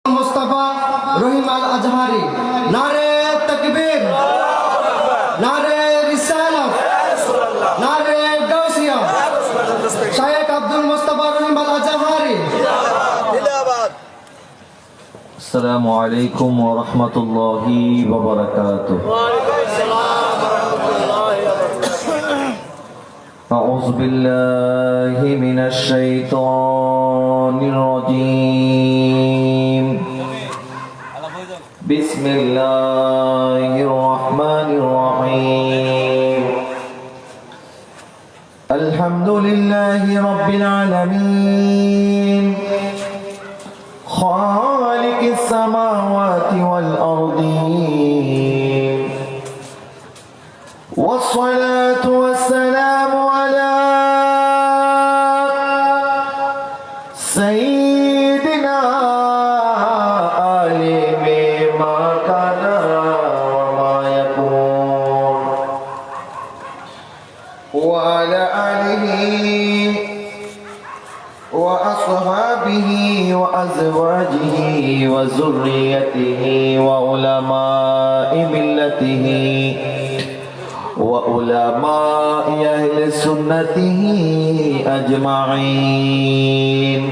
मुस्तफा रहीम अल अजहरी नारे तकबीर नारे रिसालत नारे गौसिया शेख अब्दुल मुस्तफा रहीम अल अजहरी अस्सलामु अलैकुम व रहमतुल्लाहि व बरकातुहू। अऊज़ु बिल्लाहि मिनश शैतानिर रजीम। बिस्मिल्लाहिर रहमानिर रहीम। अल्हम्दुलिल्लाहि रब्बिल आलमीन खालिक़िस समावाति वल अर्दीन वस्सलातु वस्सलामु अला सय्यिदिना आलिमि मा काना व मा यकून व अला आलिहि وأصحابه وأزواجه وذريته وعلماء ملته وعلماء أهل سنته أجمعين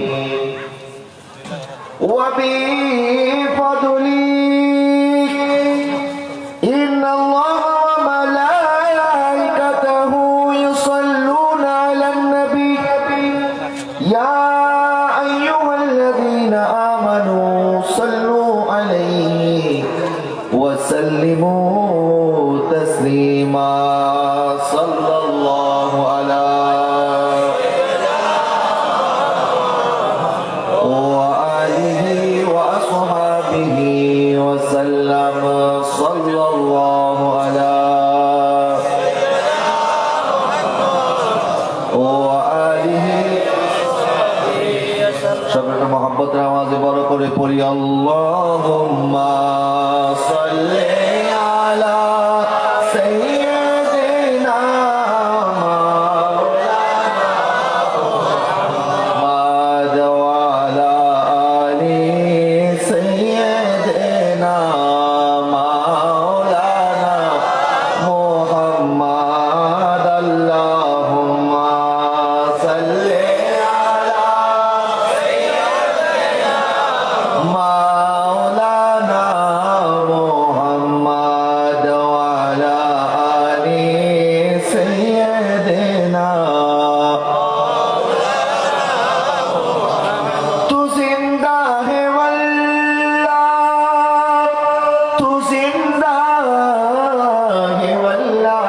وبفضلك إن الله وملائكته يصلون على النبي يا أيها الذين آمنوا صلوا عليه وسلموا تسليما صلى الله على وآله وأصحابه وسلم صلى الله على وآله सबने मोहब्बत आवाज़े बड़ो करे पढ़ी अल्लाहुम्मा सल्ली अला सय्यिदिना मुहम्मद व अला आलि सय्यिदिना मौलाना मुहम्मद अल्लाहुम्मा सल्ली मौलाना मुहम्मद वाला आले सैयदना। तू जिंदा है वल्लाह, तू जिंदा है वल्लाह,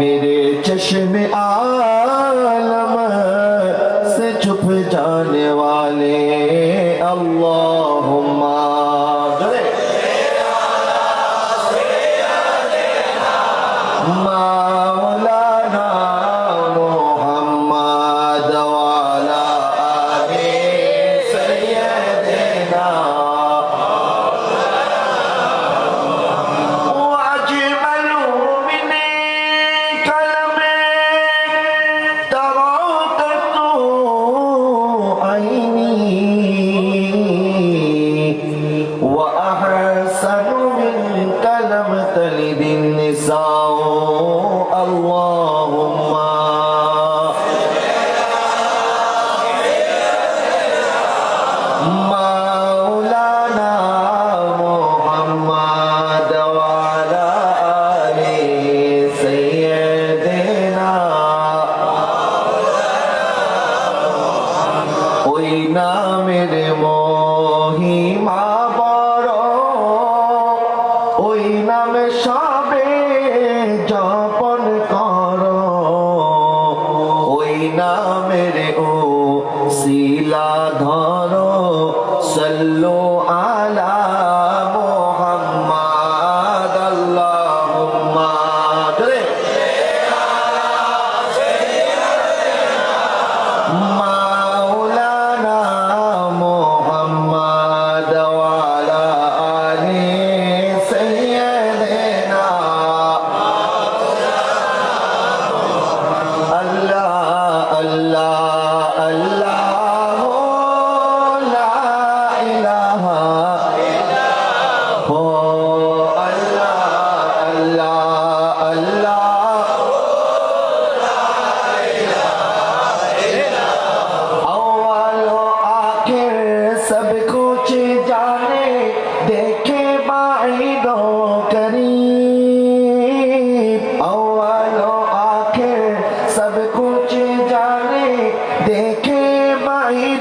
मेरे चश्मे आलम से छुप जाने वाले अल्लाहुम्मा मौलाना मुहम्मद वाला आले सय्यदना वअजमलु मिन कलमे तराकतु وأحسن منك لم تلد النساء اللهم مولانا محمد وعلى آل سيدنا ওই নামের মহিমা বড়, ওই নামে সবে যাপন করো, ওই নামের ও শিলা ধরো সল্লু আলা মুহাম্মাদ আল্লাহুম্মা मौलाना मुहम्मद वाला आले सय्यदना। अल्लाह अल्लाह अल्लाह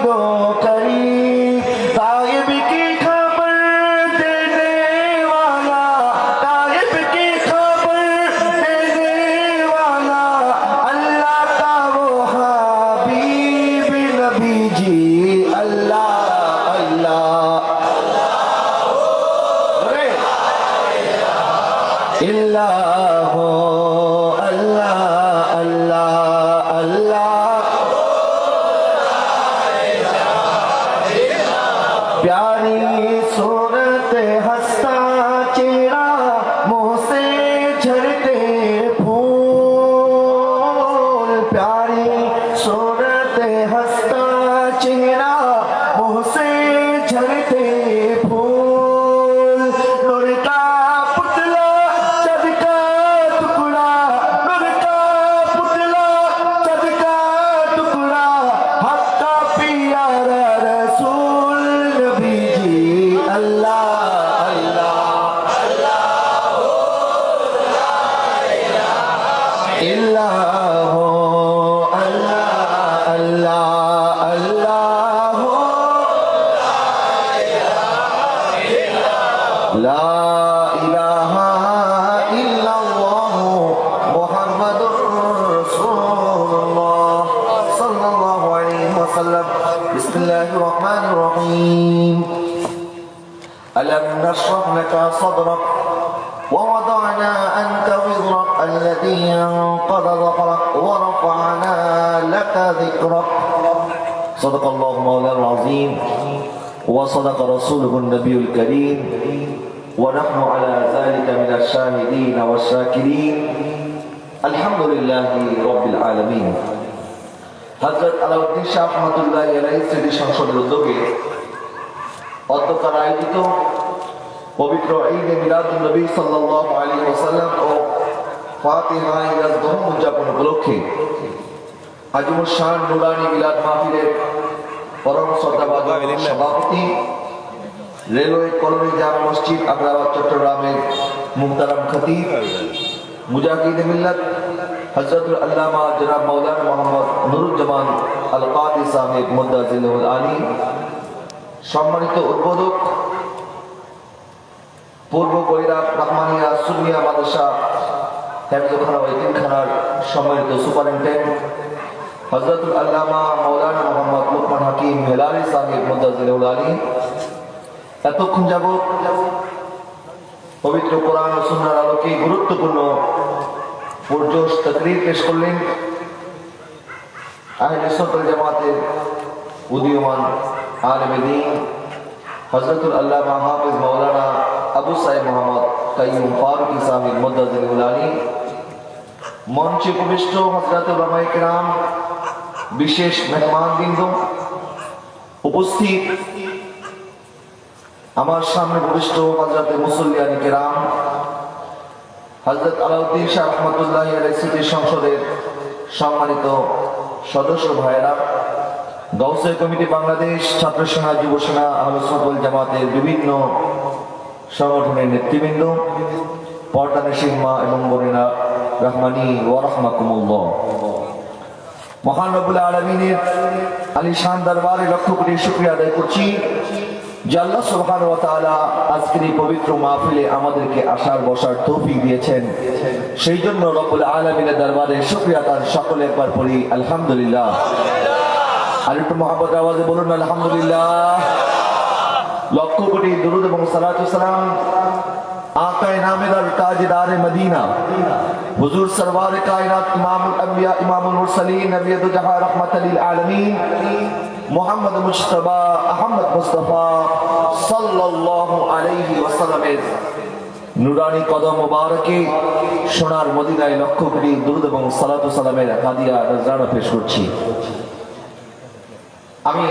दो करीब ताइब की खबर देने वाला ताइब की खबर देने वाला अल्लाह का वो हबीब नबी जी अल्लाह अल्लाह इल्लाह अल्लाह अल्लाह अल्लाह प्यारी सूरत हंसता चेहरा मुंह से झरते फूल प्यारी सूरत हंसता चेहरा मुंह से झरते फूल नूर का पुतला चद का टुकड़ा नूर का पुतला चद का टुकड़ा हक का प्यारा रसूल नबी जी अल्लाह अल्लाह इल्लाह अल्लाह अल्लाह अल्लाह ला इलाहा इल्लल्लाह मुहम्मदुर रसूलुल्लाह सल्लल्लाहु अलैहि वसल्लम बिस्मिल्लाहिर रहमानिर रहीम अलम नशरह लका सदरक ووضعنا عنك وزرك الذي انقض ظهرك ورفعنا لك ذكرك صدق الله مولانا العظيم وصدق رسوله النبي الكريم ونحن على ذلك من الشاهدين والشاكرين الحمد لله رب العالمين হযরত আলাউদ্দিন শাহ রহমাতুল্লাহি আলাইহি স্মৃতি সংসদের উদ্যোগে অধ্যক্ষার আয়োজিত পবিত্র ঈদে মিলাদুন নবী সাল্লাল্লাহু আলাইহি ওয়াসাল্লাম ও ফাতিহা ইয়াজদুম উদযাপন উপলক্ষে আজিমুস শান নুরানী মিলাদ মাহফিলের পরম শ্রদ্ধাভাজন সভাপতি রেলওয়ে কলোনি জামে মসজিদ আগ্রাবাদ চট্টগ্রামের মুহতারাম খতিব মুজাহিদ মিল্লাত হযরতুল আল্লামা জনাব মাওলানা মোহাম্মদ নুরুজ্জামান আল কাদি সাহেব মুদ্দাজিলুল আলী সম্মানিত উদ্বোধক পূর্ব বৈরাগ রহমানিয়া সুন্নিয়া মাদ্রাসা হেফজখানা ও ইতিমখানার সম্মানিত সুপারিনটেন্ডেন্ট হযরতুল আল্লামা মাওলানা মোহাম্মদ লুকমান হাকিম হেলালি সাহেব মুদ্দাজিলুল আলী এতক্ষণ যাবত পবিত্র কোরআন ও সুন্নাহর আলোকে গুরুত্বপূর্ণ পুরজোশ তাকরীর পেশ করলেন আহলে সুন্নাত ওয়াল জামাতের উদীয়মান আলেমে দ্বীন হযরতুল আল্লামা হাফেজ মাওলানা আবু সাইদ মোহাম্মদ কাইয়ুম ফারুকী সাহেব মুদ্দাজিলুল আলী মঞ্চে উপবিষ্ট হযরত উলামায়ে কেরাম বিশেষ মেহমানবৃন্দ উপস্থিত আমার সামনে উপবিষ্ট হযরত মুসল্লিয়ানে কেরাম হযরত আলাউদ্দিন শাহ রহমাতুল্লাহি আলাইহি স্মৃতি সংসদের সম্মানিত সদস্য ভাইয়েরা গাউসে কমিটি বাংলাদেশ ছাত্র সেনা যুব সেনা আহলে সুন্নাত ওয়াল জামাতের বিভিন্ন সংগঠনের নেতৃবৃন্দ পর্দানশীন মা এবং বোনেরা রহমানি ওয়া রাহমাকুমুল্লাহ মহান রব্বুল আলামিনের আলিশান দরবারে লক্ষ কোটি শুকরিয়া আদায় করছি যে আল্লাহ সুবহানাহু ওয়া তাআলা আজকের এই পবিত্র মাহফিলে আমাদেরকে আসার বসার তৌফিক দিয়েছেন সেই জন্য রব্বুল আলামিনের দরবারে শুকরিয়া তার সকলে একবার পড়ি আলহামদুলিল্লাহ আর একটু মহব্বত আওয়াজে বলুন আলহামদুলিল্লাহ লক্ষ কোটি দুরূদ এবং সালাতু সালাম आका नामेदार ताजदार मदीना हुजूर सरवार कायनात इमामुल अंबिया इमामुल मुरसलीन नबीयतु जहां रहमतल लिल आलमीन मुहम्मद मुस्तफा अहमद मुस्तफा सल्लल्लाहु अलैहि वसल्लमेर নুরানি কদম মোবারকে সোনার মদিনায় লক্ষ কোটি দুরূদ এবং সালাতু সালামের হাদিয়া নজরানা পেশ করছি। আমি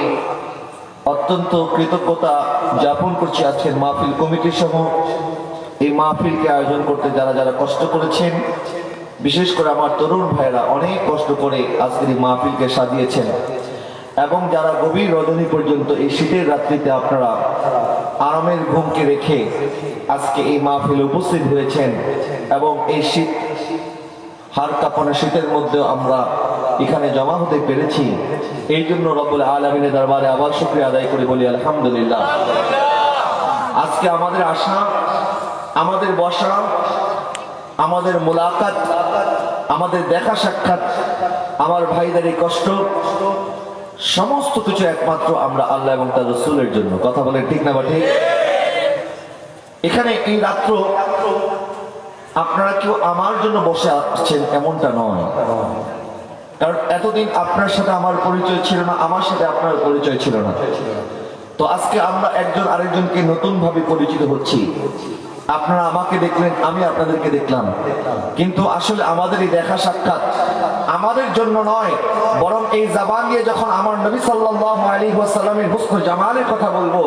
অত্যন্ত কৃতজ্ঞতা জ্ঞাপন করছি আজকের মাহফিল কমিটি সহ এই মাহফিলকে আয়োজন করতে যারা যারা কষ্ট করেছেন, বিশেষ করে আমার তরুণ ভাইরা অনেক কষ্ট করে আজকের এই মাহফিলকে সাজিয়েছেন এবং যারা গভীর রজনী পর্যন্ত এই শীতের রাত্রিতে আপনারা আরামের ঘুমকে রেখে আজকে এই মাহফিলে উপস্থিত হয়েছেন এবং এই শীত হাড় কাঁপানো শীতের মধ্যে আমরা এখানে জমা হতে পেরেছি, এই জন্য রব্বুল আলামিনের দরবারে আবার শুকরিয়া আদায় করে বলি আলহামদুলিল্লাহ। আজকে আমাদের আসা, আমাদের বসা, আমাদের মোলাকাত, আমাদের দেখা সাক্ষাৎ, আমার ভাইদের এই কষ্ট, সমস্ত কিছু একমাত্র আমরা আল্লাহ এবং তার রাসূলের জন্য। কথা বলেন ঠিক না বা ঠিক? এখানে এই রাত্র আপনারা কেউ আমার জন্য বসে আসছেন এমনটা নয়, কারণ এতদিন আপনার সাথে আমার পরিচয় ছিল না, আমার সাথে আপনার পরিচয় ছিল না। তো আজকে আমরা একজন আরেকজনকে নতুন ভাবে পরিচিত হচ্ছি। আপনারা আমাকে দেখলেন, আমি আপনাদেরকে দেখলাম, কিন্তু আসলে আমাদের এই দেখা সাক্ষাৎ আমাদের জন্য নয়, বরং এই জবান দিয়ে যখন আমার নবী সাল্লাল্লাহু আলাইহি ওয়াসাল্লামের হুসন জামালের কথা বলবো,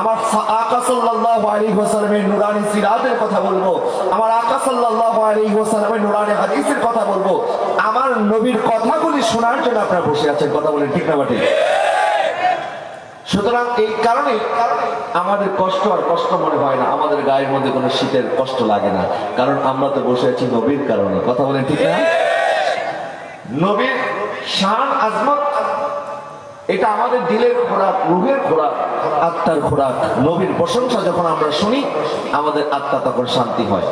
আমার আকা সাল্লাল্লাহু আলাইহি ওয়াসাল্লামের নুরানি সিরাতের কথা বলবো, আমার আকা সাল্লাল্লাহু আলাইহি ওয়াসাল্লামের নুরানি হাদিসের কথা বলবো, আমার নবীর কথাগুলি শোনার জন্য আপনারা বসে আছেন। কথা বলেন ঠিক না বা ঠিক? সুতরাং এই কারণে আমাদের কষ্ট আর কষ্ট মনে হয় না, আমাদের গায়ের মধ্যে কোনো শীতের কষ্ট লাগে না, কারণ আমরা তো বসে আছি নবীর কারণে। কথা বলেন ঠিক না? নবীর শান আজমত, এটা আমাদের দিলের খোরাক, রূহের খোরাক, আত্মার খোরাক। নবীর প্রশংসা যখন আমরা শুনি, আমাদের আত্মা তখন শান্তি হয়।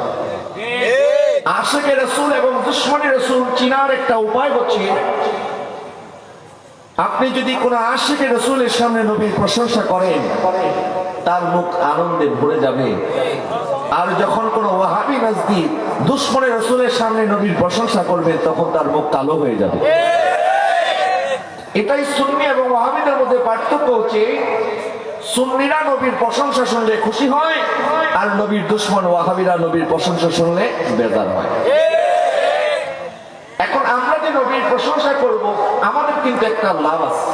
আশিকে রাসূল এবং দুশমনে রাসূল চিনার একটা উপায় হচ্ছে, আপনি যদি কোন আশিকে রাসূলের সামনে নবীর প্রশংসা করেন, তার মুখ আনন্দে ভরে যাবে। আর যখন কোন ওয়াহাবি নাজদীক দুশমনে রাসূলের সামনে নবীর প্রশংসা করবে, তখন তার মুখ কালো হয়ে যাবে। এটাই সুন্নি এবং ওয়াহাবিদের মধ্যে পার্থক্য হচ্ছে, সুন্নিরা নবীর প্রশংসা শুনলে খুশি হয়, আর নবীর দুশমন ওয়াহাবিরা নবীর প্রশংসা শুনলে বেজার হয়। এখন আমরা যে নবীর প্রশংসা করব, আমাদের কিন্তু একটা লাভ আছে।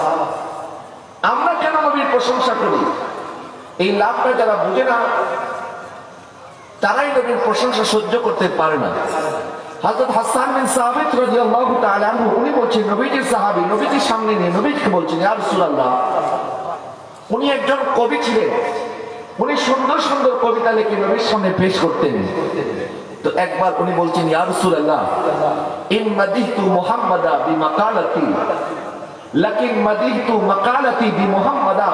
আমরা কেন নবীর প্রশংসা করি, এই লাভটা যারা বুঝে না, তারাই নবীর প্রশংসা সহ্য করতে পারে না। হযরত হাসান বিন সাবিত রাদিয়াল্লাহু তাআলা আনহু, উনি বলছেন, নবীজির সাহাবী, নবীজির সামনে নিয়ে নবীকে বলছেন, ইয়া রাসূলুল্লাহ, উনি একজন কবি ছিলেন, উনি সুন্দর সুন্দর কবিতা লিখে নবীর সামনে পেশ করতেন। তো একবার উনি বলছেন, ইয়া রাসূলুল্লাহ, ইন মাদিহতু মুহাম্মাদা বিমাকালাতি লাকিন মাদিহতু মাকালাতি বিমুহাম্মাদা।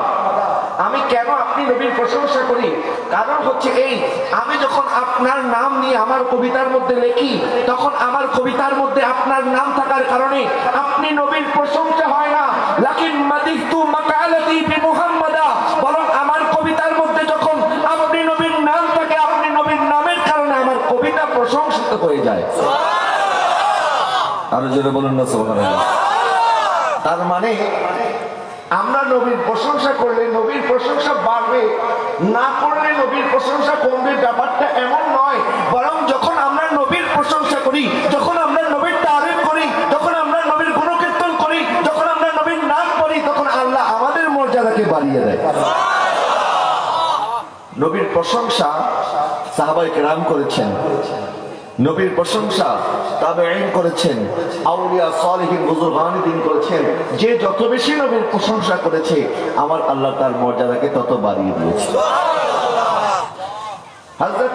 আমি কেন আপনি নবীর প্রশংসা করি, কারণ হচ্ছে এই, আমি যখন আপনার নাম নিয়ে আমার কবিতার মধ্যে লিখি, তখন আমার কবিতার মধ্যে আপনার নাম থাকার কারণে আপনি নবীর প্রশংসা হয় না, লাকিন মাদিহতু মাকালাতি বিমুহাম্মাদা, বরং আমার কবিতার মধ্যে যখন আপনি নবীর নাম থাকে, আপনি নবীর নামের কারণে আমার কবিতা প্রশংসিত হয়ে যায়। আরো জোরে বলুন না সুবহানাল্লাহ। তার মানে আমরা নবীর প্রশংসা করলে নবীর প্রশংসা বাড়বে, না করলে নবীর প্রশংসা কমবে, ব্যাপারটা এমন নয়। বরং যখন আমরা নবীর প্রশংসা করি, যখন আমরা নবীর তারিফ করি, যখন আমরা নবীর গুণকীর্তন করি, যখন আমরা নবীর নাম করি, তখন আল্লাহ আমাদের মর্যাদাকে বাড়িয়ে দেয়। নবীর প্রশংসা সাহাবায়ে কেরাম করেছেন, নবীর প্রশংসা তাবেঈন করেছেন, আউলিয়া সালেহিন বুজুর্গানে দ্বীন করেছেন। যে যত বেশি নবীর প্রশংসা করেছে, আমার আল্লাহ তার মর্যাদাকে তত বাড়িয়ে দিয়েছে। হযরত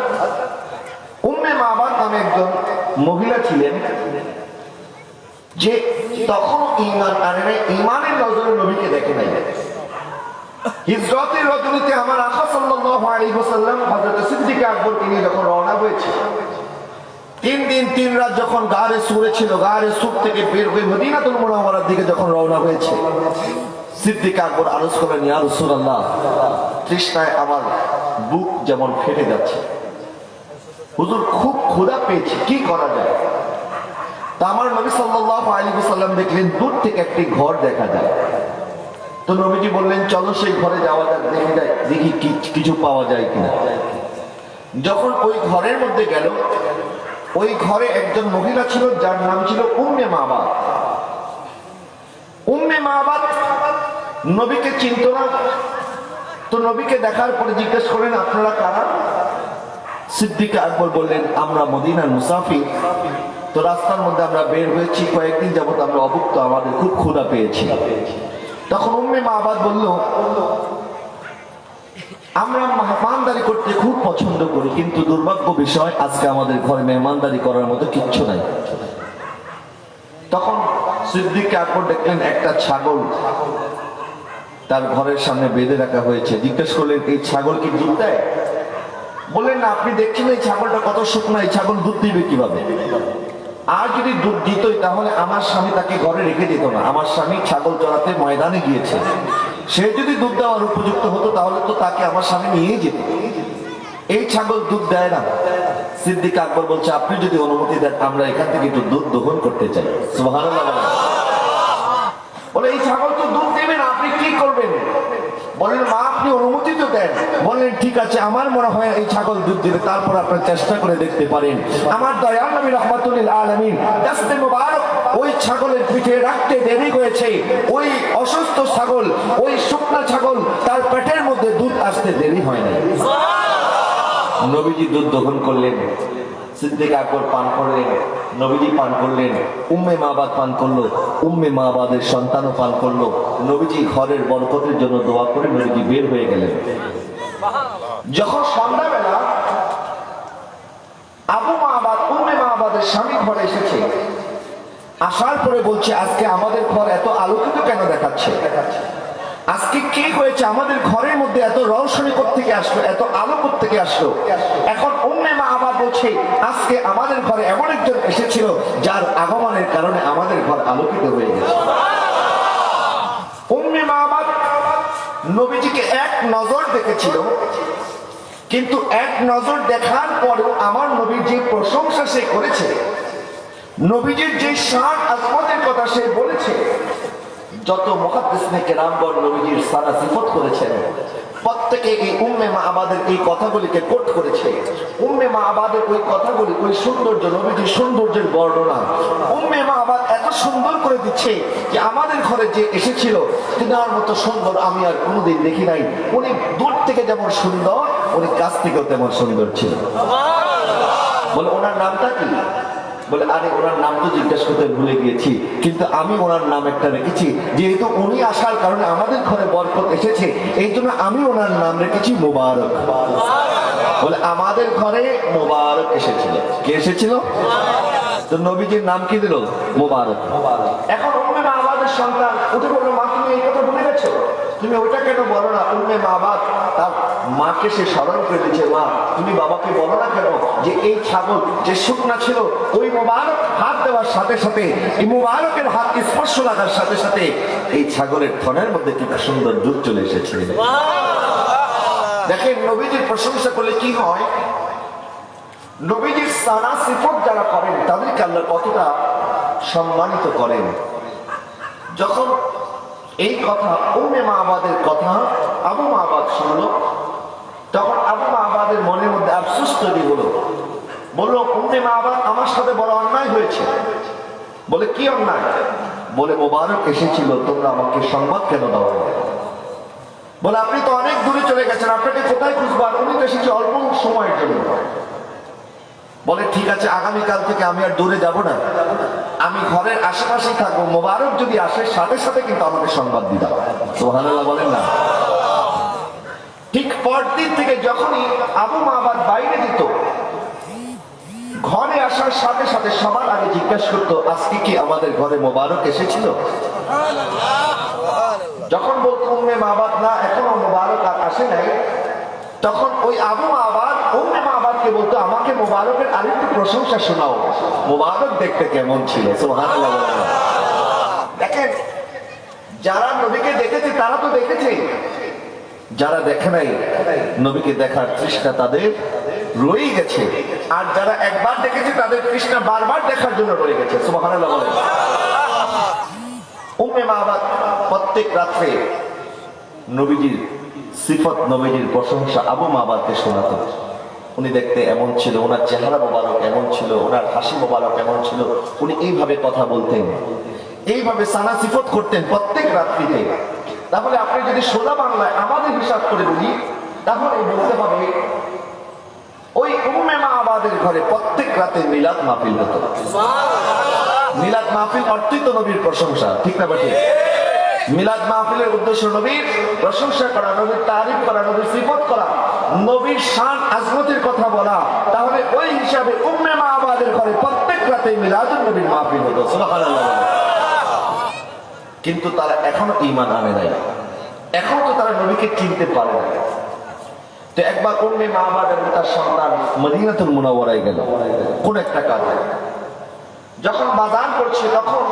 উম্মে মাবাদ নামে একজন মহিলা ছিলেন, যে তখন ঈমান আনে নাই, ঈমানের নজরে নবীকে দেখে নাই। হিজরতের রজনীতে আমার আকা সাল্লাল্লাহু আলাইহি ওয়াসাল্লাম হযরত সিদ্দিক আকবরকে নিয়ে যখন রওনা হয়েছে, 3 দিন 3 রাত যখন গারে সুরে ছিল, গারে সুর থেকে বের হয়ে মদিনাতুল মুনাওয়ারার দিকে যখন রওনা হয়েছে, সিদ্দিক আকবর আরজ করলেন, ইয়া রাসূলুল্লাহ, তৃষ্ণায় আমার বুক যেমন ফেটে যাচ্ছে, হুজুর খুব ক্ষুধা পেয়েছি, কি করা যায়? তা আমার নবী সাল্লাল্লাহু আলাইহি ওয়াসাল্লাম দেখলেন দূর থেকে একটি ঘর দেখা যায়। তো নবীজি বললেন, চলো সেই ঘরে যাওয়া যাক, দেখি কিছু পাওয়া যায় কিনা। যখন ওই ঘরের মধ্যে গেল, ওই ঘরে একজন মহিলা ছিল, যার নাম ছিল উম্মে মাবাদ। উম্মে মাবাদ নবীকে চিনত না। তো নবীকে দেখার পরে জিজ্ঞেস করেন, আপনারা কারা? সিদ্দিক আকবর বললেন, আমরা মদিনার মুসাফির, তো রাস্তার মধ্যে আমরা বের হয়েছি, কয়েকদিন যাবত আমরা অভুক্ত, আমাদের খুব ক্ষুধা পেয়েছি। তখন উম্মে মাবাদ বলল, আমরা মেহমানদারি করতে খুব পছন্দ করি, কিন্তু দুর্ভাগ্য বিষয়, আজকে আমাদের ঘরে মেহমানদারি করার মতো কিচ্ছু নাই। তখন সিদ্দিক আকবর দেখলেন একটা ছাগল তার ঘরের সামনে বেঁধে রাখা হয়েছে। জিজ্ঞেস করলেন, এই ছাগল কি দুধ দেয়? বললেন না, আপনি দেখছেন এই ছাগলটা কত শুকনো, এই ছাগল দুধ দিবে কিভাবে? আর যদি দুধ দিতই তাহলে আমার স্বামী তাকে ঘরে রেখে দিত না। আমার স্বামী ছাগল চড়াতে ময়দানে গিয়েছে, সে যদি দুধ দেওয়ার উপযুক্ত হতো তাহলে তো তাকে আমার স্বামী নিয়ে যেত। এই ছাগল দুধ দেয় না। সিদ্দিক আকবর বলছে, আপনি যদি অনুমতি দেন আমরা এখান থেকে একটু দুধ দহন করতে চাই। সুবহানাল্লাহ। বলে, এই ছাগল তো দুধ দেবে না, আপনি কি করবেন? বলেন, মা আপনি অনুমতি তো দেন। বলেন, ঠিক আছে, আমার মনে হয় এই ছাগল দুধ দিবে, তারপর আপনার চেষ্টা করে দেখতে পারেন। আমার দয়াল নবী রাহমাতুল লিল আলামিন দস্তে মুবারক ওই ছাগলের পিঠে রাখতে দেরি হয়েছে। ওই অসুস্থ ছাগল, ওই শুকনা ছাগল, তার পেটের মধ্যে দুধ আসতে দেরি হয় না। নবীজি দুধ দহন করলেন, সিদ্দিক আকবর পান করলেন, নবীজি পান করলেন, উম্মে মাবাদ পান করলো, উম্মে মাবাদের সন্তানও পান করলো। নবীজি ঘরের বরকতের জন্য দোয়া করে নবীজি বের হয়ে গেলেন। যখন সন্ধ্যাবেলা আবু মাবাদ উম্মে মাবাদের স্বামী ঘরে এসেছে, আসার পরে বলছে, আজকে আমাদের ঘর এত আলোকিত কেন দেখাচ্ছে? আজকে কি হয়েছে? আমাদের ঘরের মধ্যে এত রৌশনি থেকে আসলো, এত আলো থেকে আসলো? এখন উম্মে মাবাদ বলছে, আজকে আমাদের ঘরে এমন একজন এসেছিল যার আগমনের কারণে আমাদের ঘর আলোকিত হয়ে গেছে। উম্মে মাবাদ নবীজিকে এক নজর দেখেছিল, কিন্তু এক নজর দেখার পরেও আমার নবীর যে প্রশংসা সে করেছে, নবীজির যে শান আজমতের কথা সে বলেছে, যত মুহাদ্দিসিনে কেরামগণ নবীজির সানা সিফত করেছেন, প্রত্যেকে এই উম্মে মাবাদের এই কথাগুলিকে কোট করেছে। উম্মে মাবাদের ওই কথাগুলি, ওই সৌন্দর্য, নবীজির সৌন্দর্যের বর্ণনা উম্মে মাবাদ এত সুন্দর করে দিচ্ছে যে আমাদের ঘরে যে এসেছিল তিনার মতো সুন্দর আমি আর কোনোদিন দেখি নাই। উনি দূর থেকে যেমন সুন্দর, উনি কাছ থেকেও তেমন সুন্দর ছিল। বলে, ওনার নামটা কি? বলে, আরে ওনার নাম তো জিজ্ঞাসা করতে ভুলে গিয়েছি, কিন্তু আমি ওনার নাম একটা রেখেছি, যেহেতু উনি আসার কারণে আমাদের ঘরে বরকত এসেছে, এই জন্য আমি ওনার নাম রেখেছি মুবারক। বলে, আমাদের ঘরে মুবারক এসেছিল। কে এসেছিল? তো নবীজির নাম কি দিল? মুবারক। এখন উম্মে মাবাদের সন্তান উঠে বলল, মা তুমি এই কথা ভুলে গেছো, তুমি ওইটা কেন বলো না? উম্মে মাবাদ তার মাকে সে স্মরণ করে দিচ্ছে, মা তুমি বাবাকে বলো না কেন যে এই ছাগল যে শুকনা ছিল, ওই মুবারক হাত দেওয়ার সাথে সাথে, এই মুবারকের হাত স্পর্শ লাগার সাথে সাথে এই ছাগলের থনের মধ্যে কি সুন্দর দুধ চলে এসেছে। দেখেন, নবীজির প্রশংসা করলে কি হয়, নবীজির সানা সিফত যারা করেন তাদেরকে আল্লাহ কতটা সম্মানিত করেন। যখন এই কথা উম্মে মাবাদের কথা আবু মাবাদ শুনলো, তখন আবু মাবাদের মনের মধ্যে আফসোস তৈরি হলো। বললো, উম্মে মাবাদ আমার সাথে বড় অন্যায় হয়েছে। বলে, কি অন্যায়? বলে, মোবারক এসেছিল, তোমরা আমাকে সংবাদ কেন দাও? বলে, আপনি তো অনেক দূরে চলে গেছেন, আপনাকে কোথায় খুঁজবার? উনি তো এসেছে অল্প সময়ের জন্য। বলে, ঠিক আছে, আগামীকাল থেকে আমি আর দূরে যাব না, আমি ঘরের আশেপাশেই থাকবো, মোবারক যদি আসে সাথে সাথে কিন্তু আমাকে সংবাদ দিবা। সুবহানাল্লাহ বলেন না? ঠিক পরদিন থেকে যখনই আবু মাবাদ বাইরে যেত, ঘরে আসার সাথে সাথে সবার আগে জিজ্ঞাসা করতো, আজকে কি আমাদের ঘরে মোবারক এসেছিল? যখন বলতো উম্মে মাবাদ না, এখনো মোবারক আর আসে নাই, তখন ওই আবু মাবাদ উম্মে মাবাদকে বলতো, আমাকে মোবারকের আরেকটু প্রশংসা শোনাও, মোবারক দেখতে কেমন ছিল। সুবহানাল্লাহ। দেখেন, যারা নবীকে দেখেছে তারা তো দেখেছে, যারা দেখে নাই নবীকে দেখার তৃষ্ণা তাদের রয়ে গেছে, আর যারা একবার দেখেছে তাদের তৃষ্ণা বারবার দেখার জন্য রয়ে গেছে। সুবহানাল্লাহ বলেন। উম্মে মাবাদ প্রত্যেক রাত্রে নবীজির সিফত, নবীজির প্রশংসা আবু মাবাদকে শোনাতেন। উনি দেখতে এমন ছিল, ওনার চেহারা মোবারক এমন ছিল, ওনার হাসি মোবারক এমন ছিল, উনি এইভাবে কথা বলতেন, এইভাবে সানা সিফত করতেন প্রত্যেক রাত্রিতে। তাহলে আপনি যদি সোজা বাংলায় আমাদের হিসাব করে বলি, তাহলে বলতে হবে ওই উম্মে মাবাদের ঘরে প্রত্যেক রাতে মিলাদ মাহফিল হতো। মিলাদ মাহফিল অর্থই তো নবীর প্রশংসা, ঠিক না বাকি? মিলাদ মাহফিলের উদ্দেশ্য নবীর প্রশংসা করা, নবীর তারিফ করা, নবীর সিফত করা, নবীর শান আজমতের কথা বলা। তাহলে ওই হিসাবে উম্মে মাবাদের ঘরে প্রত্যেক রাতে মিলাদুন নবীর মাহফিল হতো। সুবহানাল্লাহ। কিন্তু তারা এখনো ঈমান আনে নাই, এখনো তো তারা নবীকে চিনতে পারে না। তো একবার উম্মে মাবাদ এবং তার সন্তান মদিনাতুল মুনাওয়ারায় গেল কোন একটা কাজে। যখন বাজার করছে তখন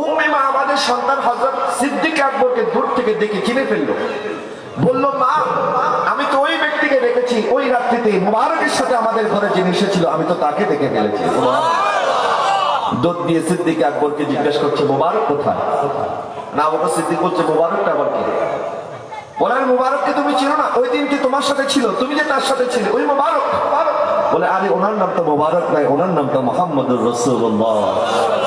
উম্মে মাবাদের সন্তান হযরত সিদ্দিক আকবরকে দূর থেকে দেখে চিনে ফেললো। বলল, মা, আমি তো ওই ব্যক্তিকে দেখেছি ওই রাত্রিতে মুবারকের সাথে আমাদের ঘরে যিনি এসেছিল, আমি তো তাকে দেখে ফেলেছি। দৌড় দিয়ে সিদ্দিক আকবরকে জিজ্ঞেস করছে, মুবারক কোথায়? না, ওকে সিদ্দিক বলছে, মুবারকটা আবার কি? বলে, মুবারককে তুমি চিনো না? ওই দিন কি তোমার সাথে ছিল, তুমি যে তার সাথে ছিলে, ওই মুবারক। বলে, আরে ওনার নাম তো মুবারক নাই, ওনার নাম তো মুহাম্মদুর রাসূলুল্লাহ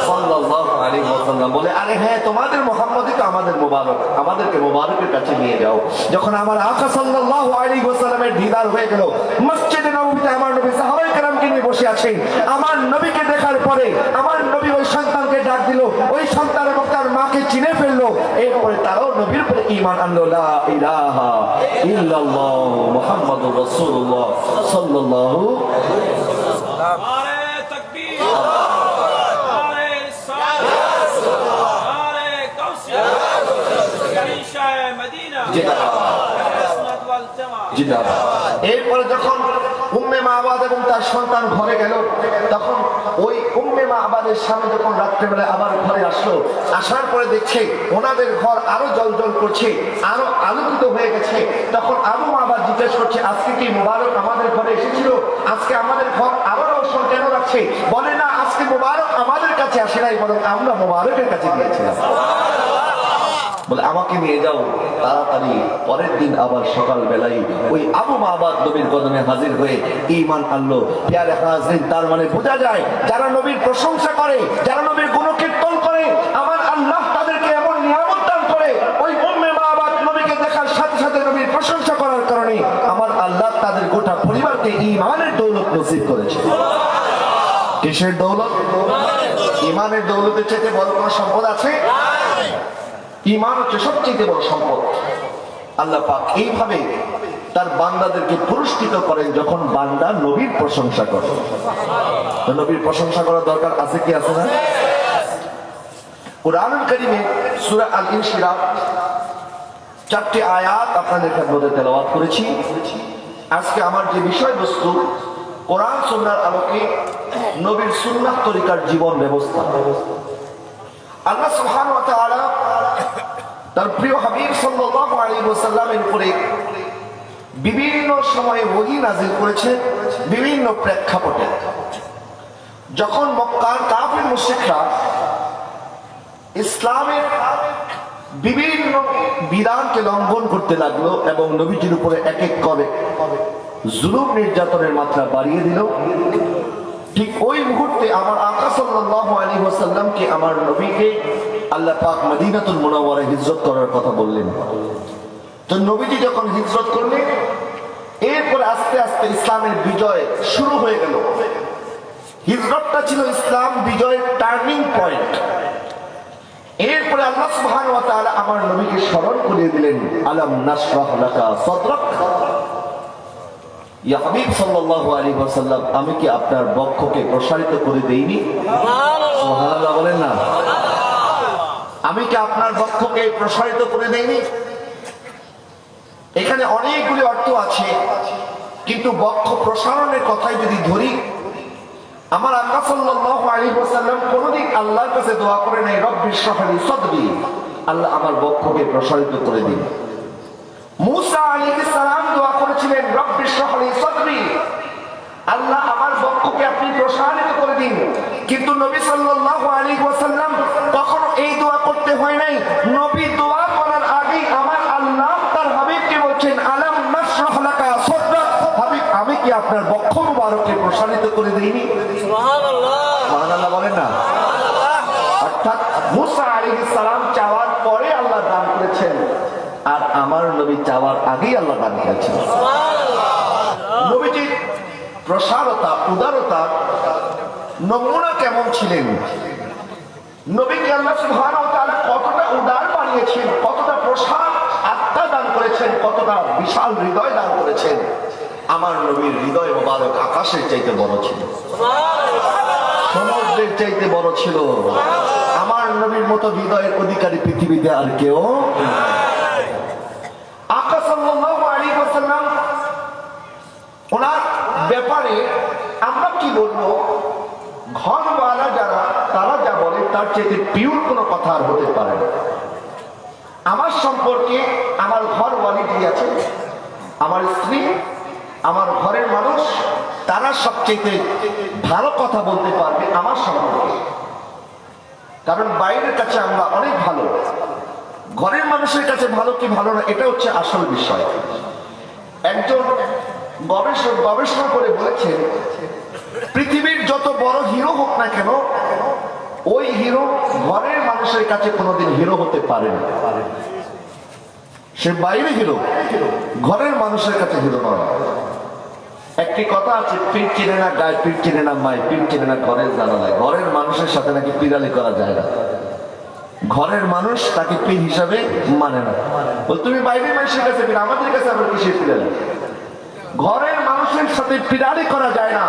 সাল্লাল্লাহু আলাইহি ওয়াসাল্লাম। বলে, আরে হ্যাঁ, তোমাদের মুহাম্মদই তো আমাদের মুবারক, আমাদেরকে মুবারকের কাছে নিয়ে যাও। যখন আমার আকা সাল্লাল্লাহু আলাইহি ওয়াসাল্লামের দিদার হয়ে গেল, মসজিদে নববীতে আমার নবী সাহাবায়ে কেরামকে নিয়ে বসে আছেন, আমার নবীকে দেখার পরে আমার নবী ওই সন্তানকে ডাক দিল, ওই সন্তান এবং তার মাকে চিনে ফেললো। এরপরে তারাও নবীর উপরে ঈমান আনলো, লা ইলাহা ইল্লাল্লাহ মুহাম্মাদুর রাসূলুল্লাহ সাল্লাল্লাহু নারে তাকবীর, নারে রিসালাত, নারে কাউসিয়া, ঈশায়ে মদিনা, ইসমাত ওয়াল জামাত। এরপরে যখন উম্মে মাবাদ এবং তার সন্তান ঘরে গেল, তখন ওই উম্মে মাবাদের স্বামী যখন রাত্রেবেলা আবার ঘরে আসলো, আসার পরে দেখছে ওনাদের ঘর আরো জলজল করছে, আরো আলোকিত হয়ে গেছে। তখন আবু মাবাদ জিজ্ঞেস করছে, আজকে কি মুবারক আমাদের ঘরে এসেছিল? আজকে আমাদের ঘর আরো রোশন কেন রাখছে? বলে, না, আজকে মুবারক আমাদের কাছে আসে নাই, বরং আমরা মুবারকের কাছে গিয়েছিলাম। বলে, আমাকে নিয়ে যাও তাড়াতাড়ি। পরের দিন আবার সকাল বেলায় ওই আবু মাবাদ নবীর কদমে হাজির হয়ে ঈমান আনলো। প্যারে হাজির, তার মানে বোঝা যায় যারা নবীর প্রশংসা করে, যারা নবীর গুণকীর্তন করে, আমার আল্লাহ তাদেরকে এমন নিয়ামত দান করে। ওই উম্মে মাবাদ নবীকে দেখার সাথে সাথে নবীর প্রশংসা করার কারণে আমার আল্লাহ তাদের গোটা পরিবারকে ঈমানের দৌলত নসিব করেছে। কিসের দৌলত? ঈমানের দৌলতের চাইতে বড় কোনো সম্পদ আছে? ঈমান হচ্ছে সবচেয়ে বড় সম্পদ। আল্লাহ পাক এইভাবে তার বান্দাদেরকে পুরস্কৃত করেন যখন বান্দা নবীর প্রশংসা করে। নবীর প্রশংসা করার দরকার আছে কি আছে না? কুরআনুল কারীমে সূরা আল ইনশিরাহ 4টি আয়াত আপনাদের মধ্যে তেলাওয়াত করেছি। আজকে আমার যে বিষয়বস্তু, কোরআন সুন্নাহর আলোকে নবীর সুন্নাহ তরিকার জীবন ব্যবস্থা। আল্লাহ সুবহানাহু ওয়া তাআলা তার প্রিয় হাবিব সাল্লাল্লাহু আলাইহি ওয়াসাল্লামের উপরে বিভিন্ন সময়ে ওহী নাযিল করেছে, বিভিন্ন প্রেক্ষাপটে। যখন মক্কার কাফির মুশরিকরা ইসলামের বিভিন্ন বিধানকে লঙ্ঘন করতে লাগলো এবং নবীজির উপরে এক এক করে জুলুম নির্যাতনের মাত্রা বাড়িয়ে দিল, ঠিক ওই মুহূর্তে আমার আকা সাল্লাল্লাহু আলাইহি ওয়াসাল্লামকে, আমার নবীকে আল্লাহ পাক মদিনাতুল মুনাওয়ারায় হিজরত করার কথা বললেন। তো নবীজি যখন হিজরত করলেন, এরপর আস্তে আস্তে ইসলামের বিজয় শুরু হয়ে গেল। হিজরতটা ছিল ইসলাম বিজয়ের টার্নিং পয়েন্ট। এরপরে আল্লাহ সুবহানাহু ওয়া তাআলা আমার নবীকে স্মরণ করিয়ে দিলেন, আলাম নাশরাহ লাকা সাদরাক, ইয়া হাবিব সাল্লাল্লাহু আলাইহি ওয়াসাল্লাম, আমি কি আপনার বক্ষকে প্রসারিত করে দেইনি? সুবহানাল্লাহ বলেন না। আমি কি আপনার বক্ষকে প্রসারিত করে দেইনি? এখানে অনেকগুলি অর্থ আছে, কিন্তু বক্ষ প্রসারণের কথাই যদি ধরি, আমার আল্লাহ সাল্লাল্লাহু আলাইহি ওয়াসাল্লাম কোনদিন আল্লাহর কাছে দোয়া করে নাই, রব্বি ইশরাহ লি সাদরি, আল্লাহ আমার বক্ষকে প্রসারিত করে দিন। মুসা আলাইহিস সালাম দোয়া করেছিলেন, রব্বি ইশরাহ লি সাদরি, আল্লাহ আমার বক্ষকে আপনি প্রসারিত করে দিন। কিন্তু নবী সাল্লাল্লাহু আলাইহি ওয়াসাল্লাম কখনো এই দোয়া করতে হয় নাই। নবী দোয়া করার আগে আমার আল্লাহ তার হাবিবকে বলছেন, আলাম নাশরাহ লাকা সাদরাক, হাবিব আমি কি আপনার বক্ষ মুবারককে প্রসারিত করে দেইনি? সুবহানাল্লাহ, সুবহানাল্লাহ বলেন না। অর্থাৎ মুসা আলাইহিস সালাম চাওয়ার পরে আল্লাহ দান করেছেন, আর আমার নবী চাওয়ার আগেই আল্লাহ দান করেছেন। সুবহানাল্লাহ। নবীজির প্রসারতা, উদারতা নমুনা কেমন ছিলেন? নবীকে আল্লাহ সুবহানাহু ওয়া তাআলা কতটা উদার বানিয়েছেন, কতটা প্রসার আত্মা দান করেছেন, কতটা বিশাল হৃদয় দান করেছেন। আমার নবীর হৃদয় মোবারক আকাশের চাইতে বড় ছিল, সমুদ্রের চাইতে বড় ছিল। আমার নবীর মতো হৃদয়ের অধিকারী পৃথিবীতে আর কেউ আকা সাল্লাল্লাহু আলাইহি ওয়াসাল্লাম ওনার ব্যাপারে আমরা কি বলবো, ঘরওয়ালা যারা তারা যা বলে তার চেয়ে পিওর কোনো কথা আর হতে পারে না। আমার সম্পর্কে আমার ঘরওয়ালি যে আছে, আমার স্ত্রী, আমার ঘরের মানুষ, তারা সবচেয়ে ভালো কথা বলতে পারবে আমার সম্পর্কে। কারণ বাইরের কাছে আমরা অনেক ভালো, ঘরের মানুষের কাছে ভালো কি ভালো না এটা হচ্ছে আসল বিষয়। একজন গবেষণা করে বলেছেন, পৃথিবীর যত বড় হিরো হোক না কেন, ওই হিরো ঘরের মানুষের কাছে কোনোদিন হিরো হতে পারে না। সে বাইরে হিরো, ঘরের মানুষের কাছে হিরো নয়। একটি কথা আছে, পীর চেনে না গায়ে, পীর চেনে না মায়, পীর চেনে না ঘরের জানালায়। ঘরের মানুষের সাথে নাকি পিরালি করা যায় না, ঘরের মানুষ তাকে পীর হিসাবে মানে না। বল তুমি বাইরের মানুষের কাছে পীর, আমাদের কাছে আবার কিসের পিরালি? ঘরের মানুষের সাথে পিরালি করা যায় না।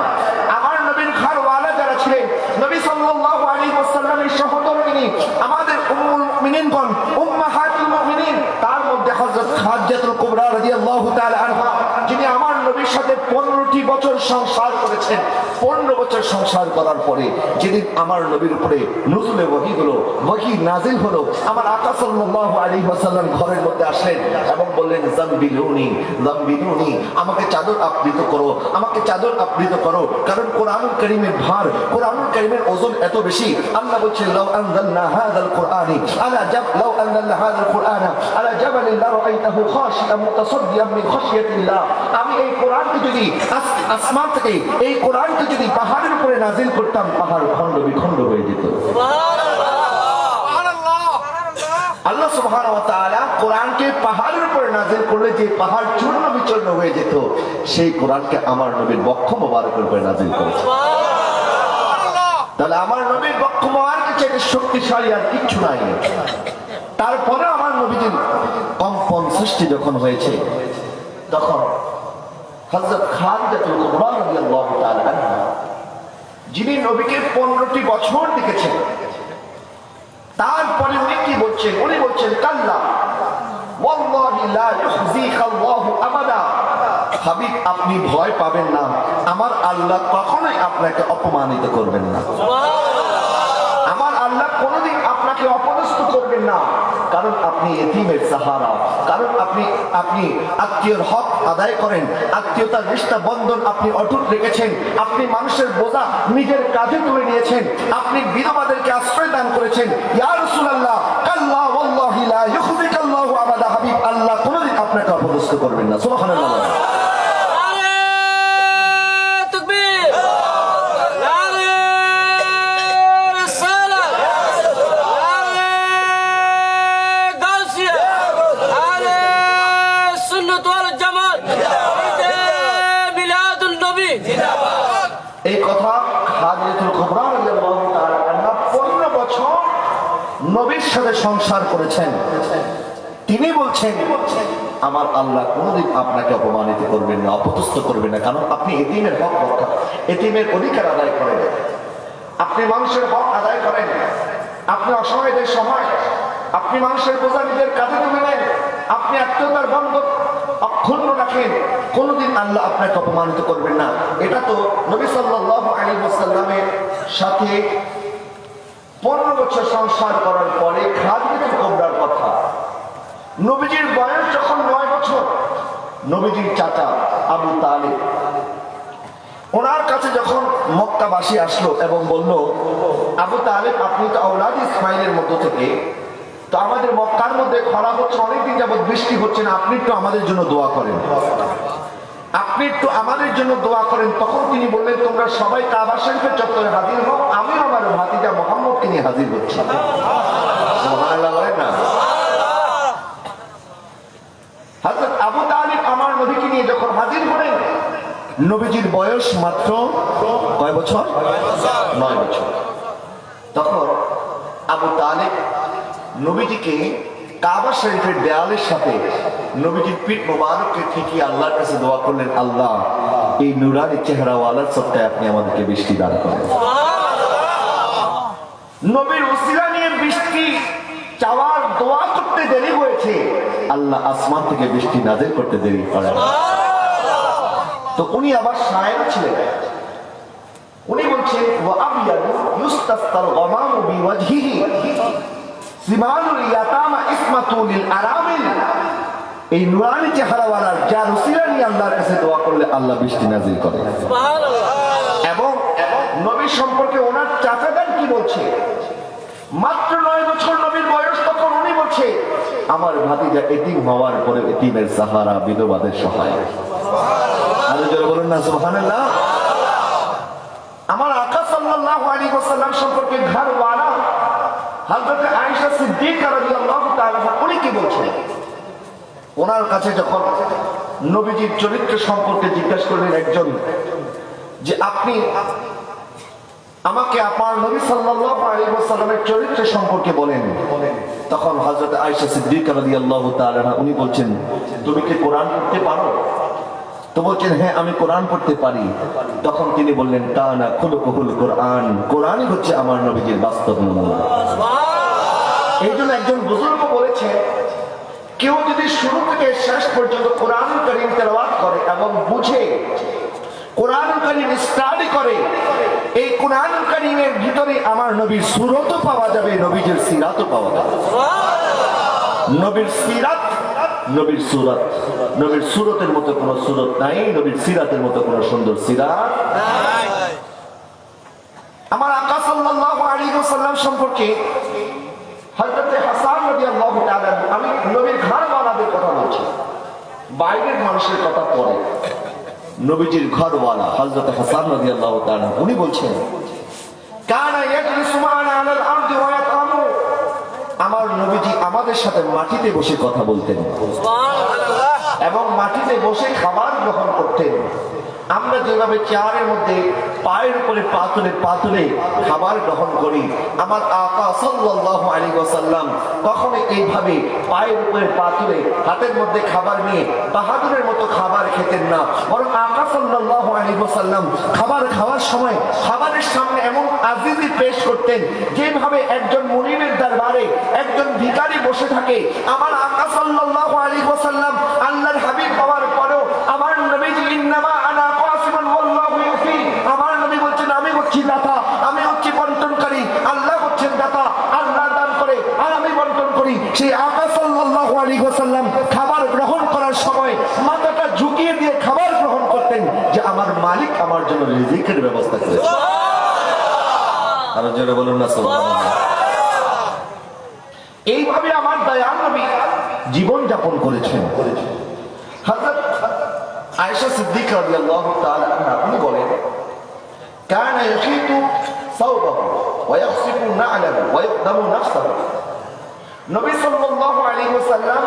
আমার নবীর ঘরওয়ালা যারা ছিলেন, নবী সাল্লাল্লাহু আলাইহি ওয়াসাল্লামের সহধর্মিণী, আমাদের উম্মুল মুমিনিনগণ, উম্মাহাতুল মুমিনিন, তার মধ্যে হযরত খাদিজাতুল কুবরা রাদিয়াল্লাহু তাআলা আনহা, যিনি আমার নবীর সাথে 15টি বছর সংসার করেছেন। 15 বছর সংসার করার পরে যেদিন আমার নবীর উপরে নুজুলে ওহী হলো, ওহী নাযিল হলো, আমার আকা সাল্লাল্লাহু আলাইহি ওয়াসাল্লাম ঘরের মধ্যে আসলেন এবং বললেন, জামবিলুনি জামবিলুনি, আমাকে চাদর আবৃত করো, আমাকে চাদর আবৃত করো। কারণ কোরআনুল কারীমের ভার, কোরআনুল কারীমের ওজন এত বেশি। আল্লাহ বলছেন, লাউ আনজালনা হাযাল কুরআনি আলা লাউ আনজালনা হাযাল কুরআনা আলা জাবালিন লারাআইতাহু খাশিআন মুতাসাদ্দিয়ান মিন খাশিয়াতিল্লাহ। আমি এই কোরআনকে যদি আসমান থেকে এই কোরআনকে যদি পাহাড়ের উপরে নাযিল করতাম, পাহাড় খণ্ড বিখণ্ড হয়ে যেত। আল্লাহ সুবহানাহু ওয়া তাআলা কোরআনকে পাহাড়ের উপরে নাযিল করলে যে পাহাড় চূর্ণ বিচূর্ণ হয়ে যেত, সেই কোরআনকে আমার নবীর বক্ষ মোবারকের উপরে নাযিল করেছে। তাহলে আমার নবীর বক্ষ মোবারকের চেয়ে শক্তিশালী আর কিচ্ছু নাই। তারপরে আমার নবীর কম্পন সৃষ্টি যখন হয়েছে, তখন হযরত খাদিজাতুল কুবরা রাদিয়াল্লাহু তাআলা আনহা, যিনি নবীকে 15টি বছর দেখেছেন, তারপরে উনি কি বলছেন? উনি বলছেন, কাল্লা ওয়াল্লাহি লা ইউখজিকাল্লাহু আবাদা, হাবিব আপনি ভয় পাবেন না, আমার আল্লাহ কখনোই আপনাকে অপমানিত করবেন না। আমার আল্লাহ কোনোদিন আপনাকে অপদস্থ করবেন না। কারণ আপনি এতিমের সাহারা, কারণ আপনি আত্মীয়র হক আদায় করেন, আত্মীয়তার রিশতা বন্ধন আপনি অটুট রেখেছেন, আপনি মানুষের বোঝা নিজের কাঁধে তুলে নিয়েছেন, আপনি বিধবাদেরকে আশ্রয় দান করেছেন। ইয়া রাসূলুল্লাহ, কাল্লা ওয়াল্লাহি লা ইউখজিকাল্লাহু আবাদা, হাবিব আল্লাহ কোনোদিন আপনাকে অপদস্থ করবেন না। সুবহানাল্লাহ। এই কথা খাদিজাতুল কুবরা রাদিয়াল্লাহু তাআলা আনহা 15 বছর নবীর সাথে সংসার করেছেন। তিনি বলছেন, আমার আল্লাহ কোনোদিন আপনাকে অপমানিত করবেন না, অপদস্থ করবেন না। কারণ আপনি এতিমের হক রক্ষা, এতিমের অধিকার আদায় করেন, আপনি মানুষের হক আদায় করেন, আপনি অসহায়দের সহায়, আপনি মানুষের বোঝা নিজের কাঁধে তুলে নেন, আপনি আত্মীয়তার বন্ধন অক্ষুণ্ণ রাখেন, কোনদিন আল্লাহ আপনাকে অপমানিত করবেন না। এটা তো নবী সাল্লাল্লাহু আলাইহি ওয়াসাল্লামের সাথে 15 বছর সংসার করার পরে খাদিজাতুল কুবরার কথা। নবীজির বয়স যখন 9 বছর, নবীজির চাচা আবু তালিব ওনার কাছে যখন মক্কাবাসী আসলো এবং বলল, আবু তালিব আপনি তো আওলাদ ইসমাইলের মধ্য থেকে, তো আমাদের মক্কার মধ্যে খরা হচ্ছে, অনেকদিন যাবত বৃষ্টি হচ্ছে না, আপনি একটু আমাদের জন্য দোয়া করেন, আপনি একটু আমাদের জন্য দোয়া করেন। তখন তিনি বললেন, তোমরা সবাই কাবা শরীফের চত্বরে হাজির হও, আমি আমার ভাতিজা মুহাম্মদকে নিয়ে হাজির হচ্ছি। সুবহানাল্লাহ বলেন না। হযরত আবু তালিব আমার নবীকে নিয়ে যখন হাজির হলেন, নবীজির বয়স মাত্র কয় বছর? 9 বছর। তখন আবু তালিব নবীজিকে কাবা শরীফের দেয়ালের সাথে নবীজির পিঠ মোবারককে ঠিকই আল্লাহর কাছে দোয়া করলেন, আল্লাহ এই নুরানি চেহারাওয়ালার সত্তায় আপনি আমাদেরকে বৃষ্টি দান করেন। নবীর উসিলা নিয়ে বৃষ্টি চাওয়ার দোয়া করতে দেরি হয়েছে, আল্লাহ আসমান থেকে বৃষ্টি নাজিল করতে দেরি করে না। তো উনি আবার শায়ের ছিলেন। উনি বলছেন ওয়া আবিয়াদু ইউস্তাসকাল গামামু বিওয়াজহিহি সিমানুল ইয়াতামা ইসমাতু লিল আরামিল। এই নুরানি চেহারাওয়ালার যার উসিলা নিয়ে আল্লাহর কাছে দোয়া করলে আল্লাহ বৃষ্টি নাজিল করে। এবং নবী সম্পর্কে ওনার চাচাদার কি বলছে, মাত্র 9 বছর নবীর বয়স, তখন উনি বলছে আমার ভাতিজা এতিম হওয়ার পরে এতিমের সাহারা, বিধবাদের সহায়। আরো জোরে বলুন না সুবহানাল্লাহ। আমার আকা সাল্লাল্লাহু আলাইহি ওয়াসাল্লাম সম্পর্কে ঘরওয়ালা হযরত আয়েশা সিদ্দিকা রাদিয়াল্লাহু তাআলা উনি কি বলছেন, ওনার কাছে যখন নবীজির চরিত্র সম্পর্কে জিজ্ঞাসা করলেন একজন, যে আপনি আমাকে আপনার নবী সাল্লাল্লাহু আলাইহি ওয়াসাল্লামের চরিত্র সম্পর্কে বলেন, তখন হযরত আয়েশা সিদ্দিকা রাদিয়াল্লাহু তাআলা উনি বলছেন তুমি কি কোরআন পড়তে পারো? তো বলছেন হ্যাঁ আমি কোরআন পড়তে পারি। তখন তিনি বললেন কানা খুলুকুল কোরআন, কোরআনই হচ্ছে আমার নবীজির বাস্তব নমুনা। এই জন্য একজন বুজুর্গ বলেছে কেউ যদি শুরু থেকে শেষ পর্যন্ত কোরআন কারীম তেলাওয়াত করে এবং বুঝে কোরআন কারীম স্টাডি করে, এই কোরআন কারীমের ভিতরে আমার নবীর সুরতও পাওয়া যাবে, নবীজির সিরাতও পাওয়া যাবে। নবীর সিরাত, নবীর সুরত, নবীর সুরতের মতো কোন সুরত নাই, নবীর সিরাতের মতো কোন সুন্দর সিরাত নাই। আমার আকা সাল্লাল্লাহু আলাইহি ওয়াসাল্লাম সম্পর্কে হযরত হাসান রাদিয়াল্লাহু তাআলা, আমি নবীর ঘরওয়ালাদের কথা বলছি, বাইরের মানুষের কথা পরে, নবীজির ঘরওয়ালা হযরত হাসান রাদিয়াল্লাহু তাআলা উনি বলছেন কানা ইয়াজলিসু মা'ানা আলাল আরদি ওয়া ইয়াতামু, আমার নবীজি আমাদের সাথে মাটিতে বসে কথা বলতেন এবং মাটিতে বসে খাবার গ্রহণ করতেন। আমরা যেভাবে চেয়ারের মধ্যে পায়ের উপরে পা তুলে খাবার গ্রহণ করি, আমার আকা সাল্লাল্লাহু আলাইহি ওয়াসাল্লাম কখনো এইভাবে পায়ের উপরে পা তুলে হাতের মধ্যে খাবার নিয়ে বাহাদুরের মতো খাবার খেতেন না, বরং আকা সাল্লাল্লাহু আলাইহি ওয়াসাল্লাম খাবার খাওয়ার সময় খাবারের সামনে এমন আজিজি পেশ করতেন যেভাবে একজন মুনিমের দরবারে একজন ভিখারি বসে থাকে। আমার আকা সাল্লাল্লাহু আলাইহি ওয়াসাল্লাম আল্লাহর হাবিব হওয়ার পরেও আমার নবীজি ইন্নামা আনা কাসিমুন ওয়াল্লাহু ইউতি, আমার নবী বলছেন আমি হচ্ছি দাতা, আমি হচ্ছি বন্টনকারী, আল্লাহ হচ্ছেন দাতা, আল্লাহ দান করে আর আমি বন্টন করি। সেই আকা সাল্লাল্লাহু আলাইহি ওয়াসাল্লাম খাবার গ্রহণ করার সময় মাথাটা ঝুঁকিয়ে দিয়ে খাবার গ্রহণ করতেন যে আমার মালিক আমার জন্য রিজিকের ব্যবস্থা করেছে। আর জোরে বলুন না সুবহানাল্লাহ। এইভাবে আমার দয়াল নবী জীবন যাপন করেছেন। হযরত আয়েশা সিদ্দিকা রাদিয়াল্লাহু তাআলা আনহা উনি বলেন কানা ইয়াখিতু সাওবাহু ওয়া ইয়াখসিফু না'লাহু ওয়া ইয়াকদামু নাফসাহু, নবী সাল্লাল্লাহু আলাইহি ওয়াসাল্লাম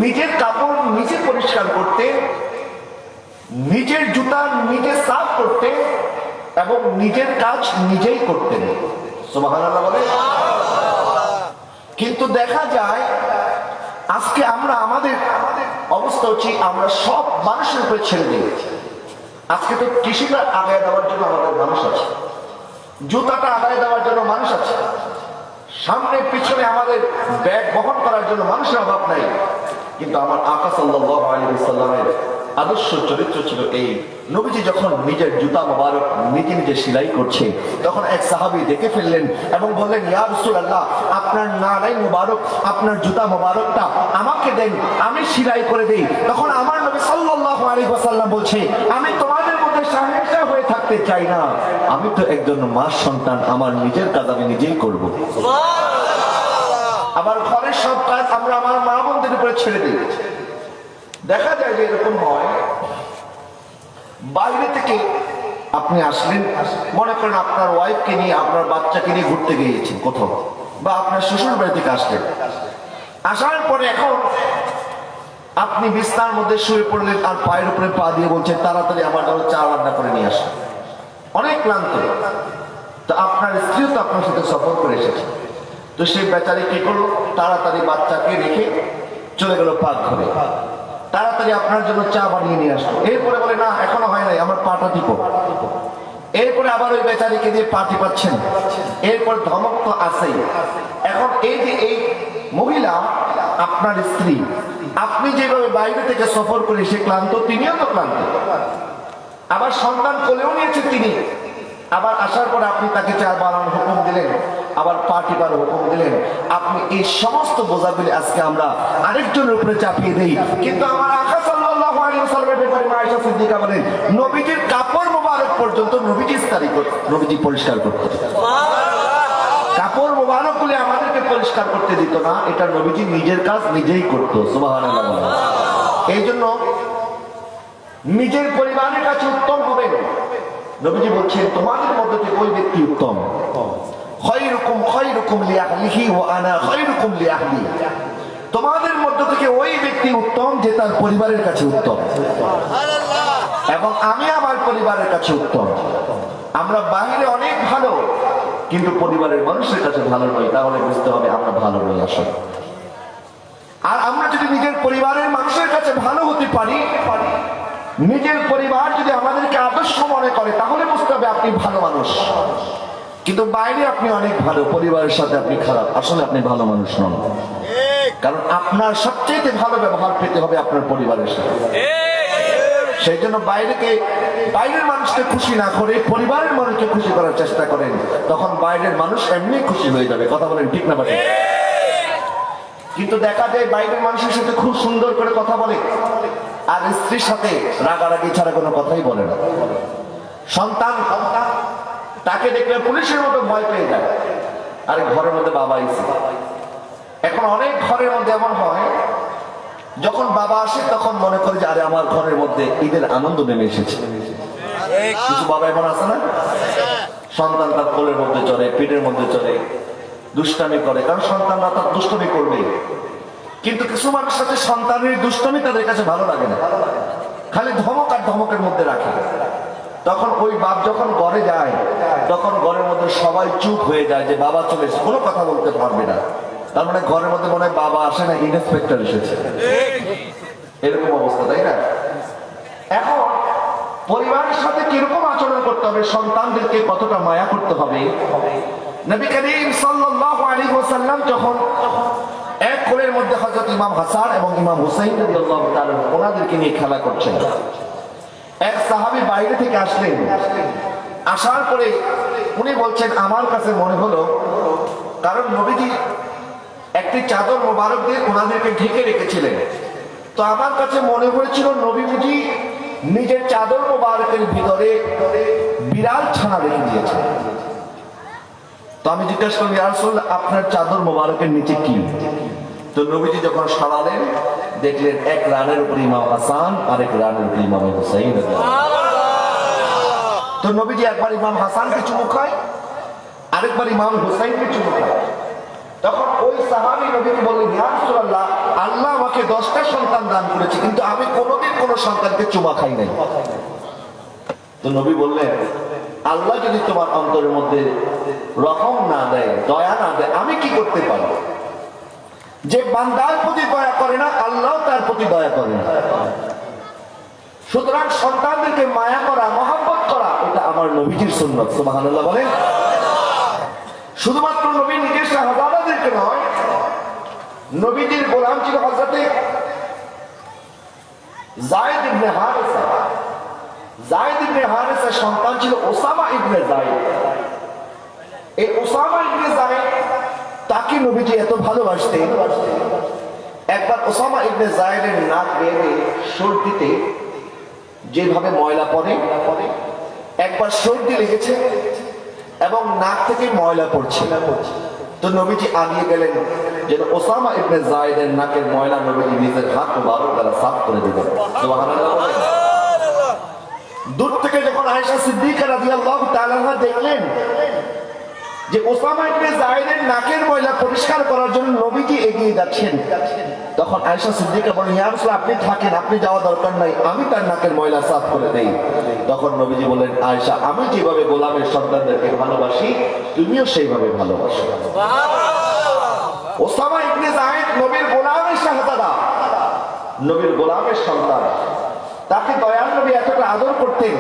নিজের কাপড় নিজে পরিষ্কার করতেন, নিজের জুতা নিজে সাফ করতেন এবং নিজের কাজ নিজেই করতেন। সুবহানাল্লাহ বলেন। কিন্তু দেখা যায় আজকে আমরা আমাদের অবস্থা হচ্ছে আমরা সব মানুষের উপরে ছেড়ে দিয়েছি। আজকে তো কৃষিটা আগায় দেওয়ার জন্য আমাদের মানুষ আছে, জুতাটা আগায় দেওয়ার জন্য মানুষ আছে, সামনে পিছনে আমাদের ব্যাগ বহন করার জন্য মানুষের অভাব নাই। কিন্তু আমার আকা সাল্লাল্লাহু আলাইহি ওয়াসাল্লামের আদর্শ চরিত্র ছিল এই, নবীজি যখন নিজের জুতা মোবারক নিজে নিজে সেলাই করছে তখন এক সাহাবী দেখে ফেললেন এবং বললেন ইয়া রাসূলুল্লাহ আপনার নালাই মোবারক, আপনার জুতা মোবারকটা আমাকে দেন, আমি সেলাই করে দেই। তখন আমার নবী সাল্লাল্লাহু আলাইহি ওয়াসাল্লাম বলছে আমি তোমাদের মধ্যে শাহেশা হয়ে থাকতে চাই না, আমি তো একজন মা সন্তান, আমার নিজের কাজ আমি নিজেই করব। আবার ঘরের সব কাজ আমরা আমার মা বোনদের উপরে ছেড়ে দিই। দেখা যায় যে এরকম হয়, বাইরে থেকে আপনি আসলেন, মনে করেন আপনার ওয়াইফকে নিয়ে আপনার বাচ্চাকে নিয়ে ঘুরতে গিয়েছেন কোথাও, বা আপনার শ্বশুর বাড়ি থেকে আসলেন, আসার পরে এখন আপনি বিছানার মধ্যে শুয়ে পড়লেন আর পায়ের উপরে পা দিয়ে বলছেন তাড়াতাড়ি আমার জন্য চা রান্না করে নিয়ে আসেন, অনেক ক্লান্ত। তো আপনার স্ত্রীও তো আপনার সাথে সফর করে এসেছে, তো সেই বেচারি কি করলো, তাড়াতাড়ি বাচ্চাকে রেখে চলে গেল পাকঘরে, তাড়াতাড়ি আপনার জন্য চা বানিয়ে নিয়ে আসলো। এরপরে বলে না এখনো হয় নাই, আমার পাটা টিপো। এরপরে আবার ওই বেচারিকে দিয়ে পার্টি পাচ্ছেন, এরপর ধমক তো আছেই। এখন এই যে এই মহিলা আপনার স্ত্রী, আপনি যেভাবে বাইরে থেকে সফর করে সে ক্লান্ত, তিনিও তো ক্লান্ত, আবার সন্তান কোলেও নিয়েছে তিনি, আবার আসার পর আপনি তাকে চা বানানোর হুকুম দিলেন, আবার পার্টি করার হুকুম দিলেন। আপনি এই সমস্ত বোঝাগুলি আজকে আমরা আরেকজনের উপরে চাপিয়ে দেই। কিন্তু আমার আকা সাল্লাল্লাহু আলাইহি ওয়াসাল্লামের ব্যাপারে মা আয়েশা সিদ্দিকা বলেন, নবীজির কাপড় মোবারক পর্যন্ত নবীজি ইস্তারি করতেন, নবীজি পরিষ্কার করতেন। কাপড় মোবারক গুলি আমাদেরকে পরিষ্কার করতে দিত না, এটা নবীজি নিজের কাজ নিজেই করতো। সুবহানাল্লাহ। এই জন্য নিজের পরিবারের কাছে উত্তম হবে। নবীজি বলছেন, তোমাদের মধ্যে থেকে ওই ব্যক্তি উত্তম, খায়রুকুম খায়রুকুম লিআহলিহি ওয়া আনা খায়রুকুম লিআহলি। তোমাদের মধ্য থেকে ওই ব্যক্তি উত্তম যে তার পরিবারের কাছে উত্তম, এবং আমি আমার পরিবারের কাছে উত্তম। আমরা বাইরে অনেক ভালো, কিন্তু পরিবারের মানুষের কাছে ভালো নই, তাহলে বুঝতে হবে আমরা ভালো নই আসলে। আর আমরা যদি নিজের পরিবারের মানুষের কাছে ভালো হতে পারি, নিজের পরিবার যদি আমাদেরকে আদর্শ মনে করে, তাহলে বুঝতে হবে আপনি ভালো মানুষ। কিন্তু বাইরে আপনি অনেক ভালো, পরিবারের সাথে আপনি খারাপ, আসলে আপনি ভালো মানুষ নন। কারণ আপনার সবচেয়ে ভালো ব্যবহার পেতে হবে আপনার পরিবারের সাথে। সেই জন্য বাইরের মানুষকে খুশি না করে পরিবারের মানুষকে খুশি করার চেষ্টা করেন, তখন বাইরের মানুষ এমনি খুশি হয়ে যাবে। কথা বলেন ঠিক না বাকি? কিন্তু দেখা যায় বাইরের মানুষের সাথে খুব সুন্দর করে কথা বলে, আর স্ত্রীর সাথে রাগারাগি ছাড়া কোনো কথাই বলে না। সন্তান তাকে দেখলে পুলিশের মতো ভয় পেয়ে যায়, আর ঘরের মধ্যে বাবা এসে। এখন অনেক ঘরের মধ্যে এমন হয়, যখন বাবা আসে তখন মনে করে যে আরে আমার ঘরের মধ্যে ঈদের আনন্দ নেমে এসেছে। কিছু বাবা এমন আছে না, সন্তান তার কোলের মধ্যে চড়ে, পেটের মধ্যে চড়ে, দুষ্টামি করে, কারণ সন্তানরা তার দুষ্টমি করবে। কিন্তু কিছু মানুষ সাথে সন্তানের দুষ্টমি তাদের কাছে ভালো লাগে না, খালি ধমক আর ধমকের মধ্যে রাখে। তখন ওই বাপ যখন ঘরে যায়, তখন ঘরের মধ্যে সবাই চুপ হয়ে যায় যে বাবা চলে এসে, কোনো কথা বলতে পারবে না। তার মানে ঘরের মধ্যে মনে হয় বাবা আসে না, ইন্সপেক্টর এসেছে, এরকম অবস্থা, তাই না? এখন পরিবারের সাথে কিরকম আচরণ করতে হবে, সন্তানদেরকে কতটা মায়া করতে হবে। নবী করিম সাল্লাল্লাহু আলাইহি ওয়াসাল্লাম যখন এক কোলের মধ্যে হযরত ইমাম হাসান এবং ইমাম হুসাইন রাদিয়াল্লাহু তাআলা ওনাদেরকে নিয়ে খেলা করছেন, এক সাহাবী বাইরে থেকে আসলেন। আসার পরে উনি বলছেন, আমার কাছে মনে হলো, কারণ নবীজি একটি চাদর মোবারক দিয়ে ওনাদেরকে ঢেকে রেখেছিলেন, তো আমার কাছে মনে হয়েছিল নবী বুঝি নিজের চাদর মোবারকের ভিতরে বিড়াল ছানা রেখে দিয়েছেন। তো আমি জিজ্ঞাসা করি, ইয়া রাসূলুল্লাহ, আপনার চাদর মোবারকের নিচে কি? তো নবীজি যখন সরালেন, দেখলেন এক রানের উপর ইমাম হাসান, আরেক রানের উপর ইমাম হুসাইন। তো নবীজি একবার ইমাম হাসানকে চুমু খায়, আরেকবার ইমাম হুসাইনকে চুমু খায়। তখন ওই সাহাবী নবীকে বললেন, ইয়া রাসূলুল্লাহ, আল্লাহ আমাকে 10টা সন্তান দান করেছে, কিন্তু আমি কোনোদিন কোনো সন্তানকে চুমা খাই নাই। তো নবী বললেন, আল্লাহ যদি তোমার অন্তরের মধ্যে রহম না দেয়, দয়া না দেয়, আমি কি করতে পারি? যে বান্দার প্রতি দয়া করে না, আল্লাহ তার প্রতি দয়া করে না। সুতরাং সন্তানদেরকে মায়া করা, মহব্বত করা, এটা আমার নবীজির সুন্নাত। সুবহানাল্লাহ বলেন। শুধুমাত্র নবী নিজের সাহাবাদেরকে নয়, নবীজির গোলাম ছিল হযরত যায়েদ ইবনে হারেসা। যায়েদ ইবনে হারেসার সন্তান ছিল ওসামা ইবনে যায়েদ। এই ওসামা ইবনে যায়েদ, তাকে নবীজি এত ভালোবাসতেন, একবার ওসামা ইবনে যায়েদের নাক বেয়ে সর্দিতে যেভাবে ময়লা পড়ে, একবার সর্দি লেগেছে এবং নাক থেকে ময়লা পড়ছে। তো নবীজি আগিয়ে গেলেন যেন ওসামা ইবনে যায়েদের নাকের ময়লা নবীজি নিজের হাত মুবারক দ্বারা সাফ করে দিলেন। সুবহানাল্লাহ। দূর থেকে যখন আয়েশা সিদ্দিকা রাদিয়াল্লাহু তাআলা দেখলেন যে ওসামা ইবনে যায়েদের নাকের ময়লা পরিষ্কার করার জন্য নবীজি এগিয়ে যাচ্ছেন, তখন আয়েশা সিদ্দিকা বলেন, ইয়া রাসূলুল্লাহ, আপনি থাকেন, আপনি যাওয়া দরকার নাই, আমি তার নাকের ময়লা সাফ করে দেই। তখন নবীজি বলেন, আয়েশা, আমি যেভাবে গোলামের সন্তানদেরকে ভালোবাসি, তুমিও সেইভাবে ভালোবাসো। ওসামা ইবনে যায়েদ নবীর গোলামের শাহজাদা, নবীর গোলামের সন্তান। তাকে দয়াল নবী এতটা আদর করতেন।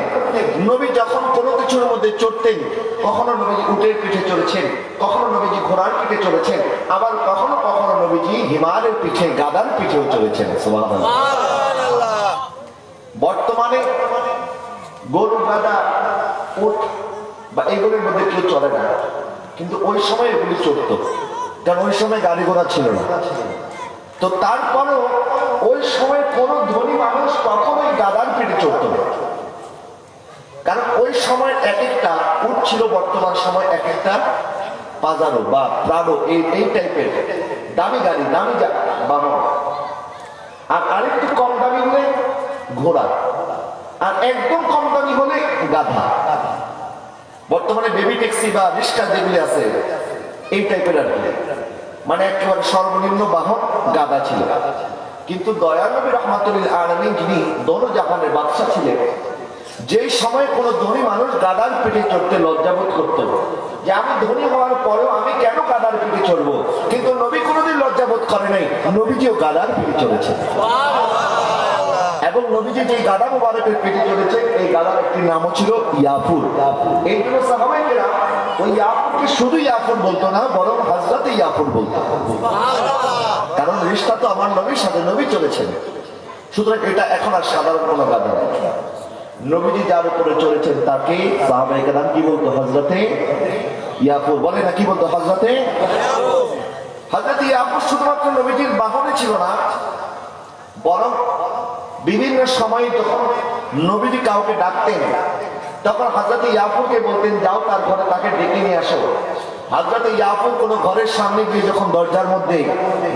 নবী যখন কোনো কিছুর মধ্যে চড়তেন, কখনো নবীজি উটের পিঠে চড়েছেন, কখনো নবীজি ঘোড়ার পিঠে চড়েছেন, আবার কখনো কখনো নবীজি হিমারের পিঠে, গাদার পিঠেও চড়েছেন। সুবহানাল্লাহ। বর্তমানে গরু, গাদা, উট বা এগুলির মধ্যে কেউ চলে না, কিন্তু ওই সময় এগুলি চড়ত, কারণ ওই সময় গাড়ি ঘোড়া ছিল না। তো তারপরেও ওই সময় কোন ধনী মানুষ কখনোই গাদার পিঠে চড়ত না, কারণ ওই সময় এক একটা উট ছিল, বর্তমান সময় এক একটা পাজারো বা প্রাডো এই টাইপের দামি গাড়ি, দামি বাহন। আর আরেকটু কম দামি হলে ঘোড়া, আর একদম কম দামি হলে গাধা। বর্তমানে বেবি ট্যাক্সি বা রিক্সা যেগুলি আছে এই টাইপের আর কি, মানে একেবারে সর্বনিম্ন বাহন গাধা ছিল। কিন্তু দয়াল নবী রহমাতুল আলামিন, যিনি দোনো জাহানের বাদশা ছিলেন, যেই সময় কোন ধনী মানুষ গাদার পিঠে চড়তে লজ্জাবোধ করত, যে আমি ধনী হওয়ার পরেও আমি কেন গাদার পিঠে চড়বো, কিন্তু নবী কোনোদিন লজ্জাবোধ করে নাই। নবীজিও গাদার পিঠে চলেছে, এবং নবীজি যে গাদা মুবারকের পিঠে চলেছে, এই গাদার একটি নামও ছিল ইয়াফুর। এই জন্য সাহাবায়ে ওই ইয়াফুরকে শুধু ইয়াফুর বলতো না, বরং হযরত ইয়াফুর বলতো, কারণ রিশতা তো আমার নবীর সাথে, নবী চলেছেন। সুতরাং এটা এখন আর সাধারণ কোনো গাদা না, নবীজি যার উপরে চলেছেন তাকে সাহাবায়ে কেরাম কি বলতো? হযরতে ইয়াফুর। বলে না কি বলতো? হযরতে ইয়াফুর। শুধুমাত্র নবীজির বাহনে ছিল না, বরং বিভিন্ন সময় যখন নবীজি কাউকে ডাকতেন, তখন হযরত ইয়াফুরকে বলতেন, যাও তার ঘরে তাকে ডেকে নিয়ে আসো। হযরত ইয়াফুর কোনো ঘরের সামনে গিয়ে যখন দরজার মধ্যে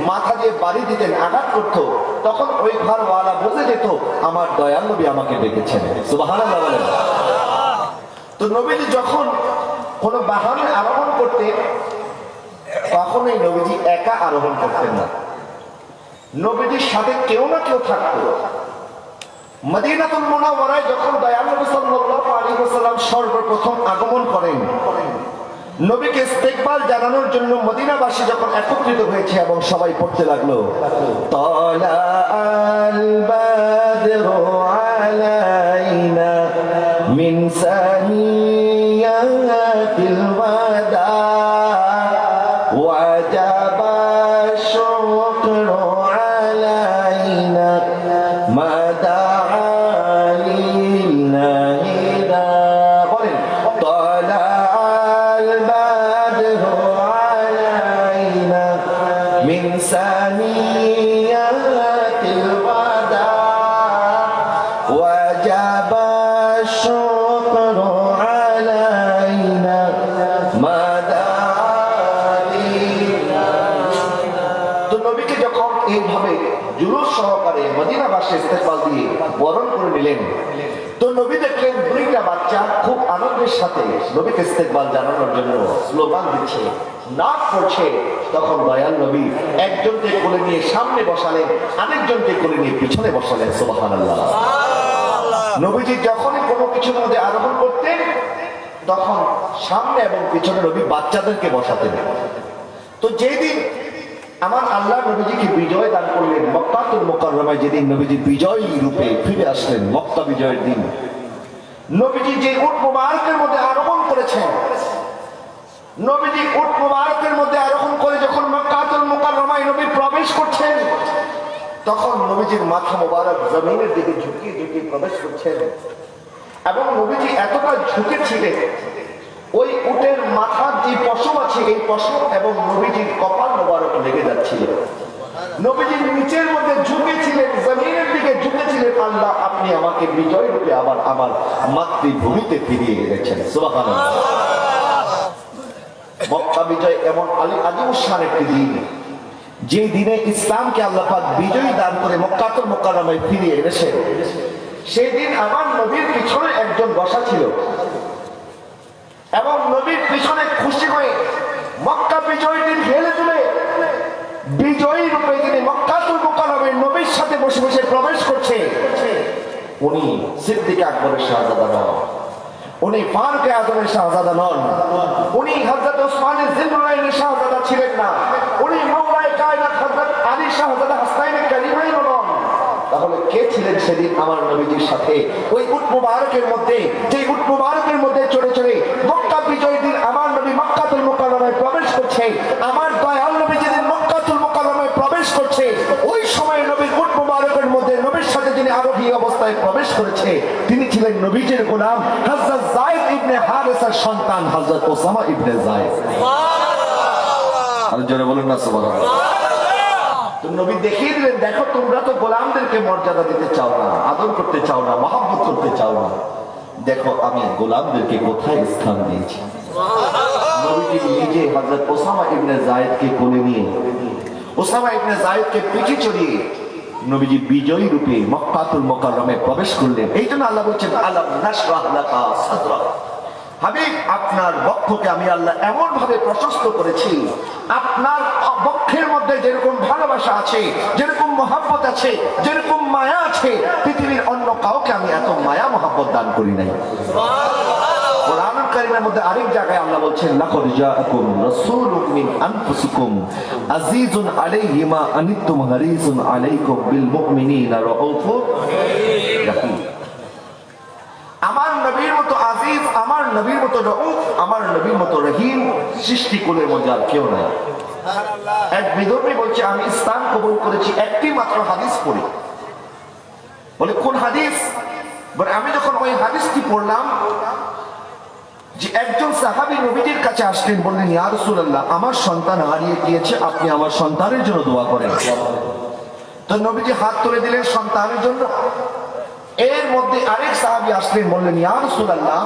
মাথা দিয়ে বাড়ি দিতেন, আঘাত করতো, তখন ওই ঘরওয়ালা বুঝে যেত আমার দয়াল নবী আমাকে ডেকেছেন। সুবহানাল্লাহ বলেন। তো নবীজি যখন কোনো বাহনে আরোহণ করতেন, কখনোই নবীজি একা আরোহণ করতেন না, নবীজির সাথে কেউ না কেউ থাকতো। মদিনাতুল মুনাওয়ারায় যখন দয়াল নবী সাল্লাল্লাহু আলাইহি ওয়াসাল্লাম সর্বপ্রথম আগমন করেন, নবীকে ইস্তেকবাল জানানোর জন্য মদিনাবাসী যখন একত্রিত হয়েছে এবং সবাই পড়তে লাগলো, তালা আল বাদরু আলাইনা মিন সানিয়াতিল ওয়াদা ওয়াজাবা শুকরু আলাইনা মাদা ইস্তেকবাল দিয়ে বরণ করে নিলেন। তো নবী দেখলেন দুইটা বাচ্চা খুব আনন্দের সাথে নবীকে ইস্তেকবাল জানানোর জন্য স্লোগান দিচ্ছে, নাচ করছে। তখন দয়াল নবী একজনকে কোলে নিয়ে সামনে বসালেন, আরেকজনকে কোলে নিয়ে পিছনে বসালেন। সুবহানাল্লাহ। নবীজি যখনই কোনো কিছুর মধ্যে আরোহণ করতেন, তখন সামনে এবং পিছনে নবী বাচ্চাদেরকে বসাতেন। তো যেদিন আমার আল্লাহ নবীজিকে বিজয় দান করলেন, মক্কাতুল মুকাররমায় যেদিন নবীজি বিজয়ী রূপে ফিরে আসলেন, মক্কা বিজয়ের দিন, নবীজি যে উট মুবারকের মধ্যে আরোহণ করেছেন, নবীজি উট মুবারকের মধ্যে আরোহণ করে যখন মক্কাতুল মুকাররমায় নবী প্রবেশ করছেন, তখন নবীজির মাথা মুবারক জমিনের দিকে ঝুঁকিয়ে ঝুঁকিয়ে প্রবেশ করছেন, এবং নবীজি এতটা ঝুঁকেছিলেন, ওই উটের মাথার যে পশম আছে, এই পশম এবং নবীজির কপাল মোবারক লেগে যাচ্ছিল। নবীজির নিচের মধ্যে ঝুঁকেছিলেন, জমিনের দিকে ঝুঁকেছিলেন, আল্লাহ আপনি আমাকে বিজয় রূপে আবার আমার মাতৃভূমিতে ফিরিয়ে এনেছেন। সুবহানাল্লাহ। মক্কা বিজয় এমন আদিম শান একটি দিন, যে দিনে ইসলামকে আল্লাহ পাক বিজয়ী দান করে মক্কাতুল মুকাররমায় ফিরিয়ে এনেছেন। সেই দিন আমার নবীর পিছনে একজন বসা ছিল, এবং নবীর পিছনে খুশি হয়ে মক্কা বিজয় দিন হেলে তুলে বিজয়ী রূপে তিনি মক্কাতুল মুকাররমায় নবীর সাথে বসে বসে প্রবেশ করছে। উনি সিদ্দিক আকবরের শাহজাদা নন, উনি ফারুক আজমের শাহজাদা নন, উনি হযরত ওসমানের জিন্নুরাইনের শাহজাদা ছিলেন না, উনি মাওলায়ে কায়নাত হযরত আলী শাহজাদা হাসাইনের কারিমাইন নন। তাহলে কে ছিলেন সেদিন আমার নবীজির সাথে ওই উট মুবারকের মধ্যে, যে উট মুবারকের মধ্যে চড়ে চড়ে মক্কা বিজয়ের দিন আমার নবী মক্কাতুল মুকাররমায় প্রবেশ করছে, আমার দয়াল নবী যেদিন মক্কাতুল মুকাররমায় প্রবেশ করছে, ওই সময় নবীর উট মুবারকের মধ্যে নবীর সাথে যিনি আরোহী অবস্থায় প্রবেশ করেছে তিনি ছিলেন নবীজির গোলাম হযরত যায়েদ ইবনে হারেসার সন্তান হযরত ওসামা ইবনে যায়েদ। আর জোরে বলুন না সুবহানাল্লাহ। তো নবী দেখিয়ে দিলেন, দেখো তোমরা তো গোলামদেরকে মর্যাদা দিতে চাও না, আদর করতে চাও না, মহব্বত করতে চাও না, দেখো আমি গোলামদেরকে কোথায় স্থান দিয়েছি। নবীজি নিজে হযরত ওসামা ইবনে যায়েদকে কোলে নিয়ে, ওসামা ইবনে যায়েদকে পিঠে চড়িয়ে নবীজি বিজয়ী রূপে মক্কাতুল মুকাররমায় প্রবেশ করলেন। এই জন্য আল্লাহ বলছেন আলাম নাশরাহ লাকা সাদরাক, হাবিব আপনার বক্ষকে আমি আল্লাহ এমন ভাবে প্রশস্ত করেছি, আপনার বক্ষের মধ্যে যেরকম ভালোবাসা আছে, যেরকম মহব্বত আছে, যেরকম মায়া আছে, পৃথিবীর অন্য কাউকে আমি এত মায়া মহব্বত দান করি নাই। কোরআনুল কারীমের মধ্যে আরেক জায়গায় আল্লাহ বলছেন লাকাদ জাআকুম রাসূলুম মিন আনফুসিকুম আজিজুন আলাইহি মা আনিতুম হারিসুন আলাইকুম বিল মুমিনিনা রাউফুর রাহিম। আমার নবীর মতো আজিজ, আমার নবীর মতো রউফ, আমার নবীর মতো রহিম সৃষ্টিকুলের মধ্যে আর কেউ নাই। এক বিধর্মী বলছে আমি ইসলাম কবুল করেছি একটি মাত্র হাদিস পড়ে। বলে কোন হাদিস? বলে আমি যখন ওই হাদিসটি পড়লাম যে একজন সাহাবী নবীজির কাছে আসলেন, বললেন ইয়া রাসূলুল্লাহ আমার সন্তান হারিয়ে গিয়েছে, আপনি আমার সন্তানের জন্য দোয়া করেন। তো নবীজি হাত তুলে দিলেন সন্তানের জন্য। এর মধ্যে আরেক সাহাবী আসলেন, বললেন ইয়া রাসূলুল্লাহ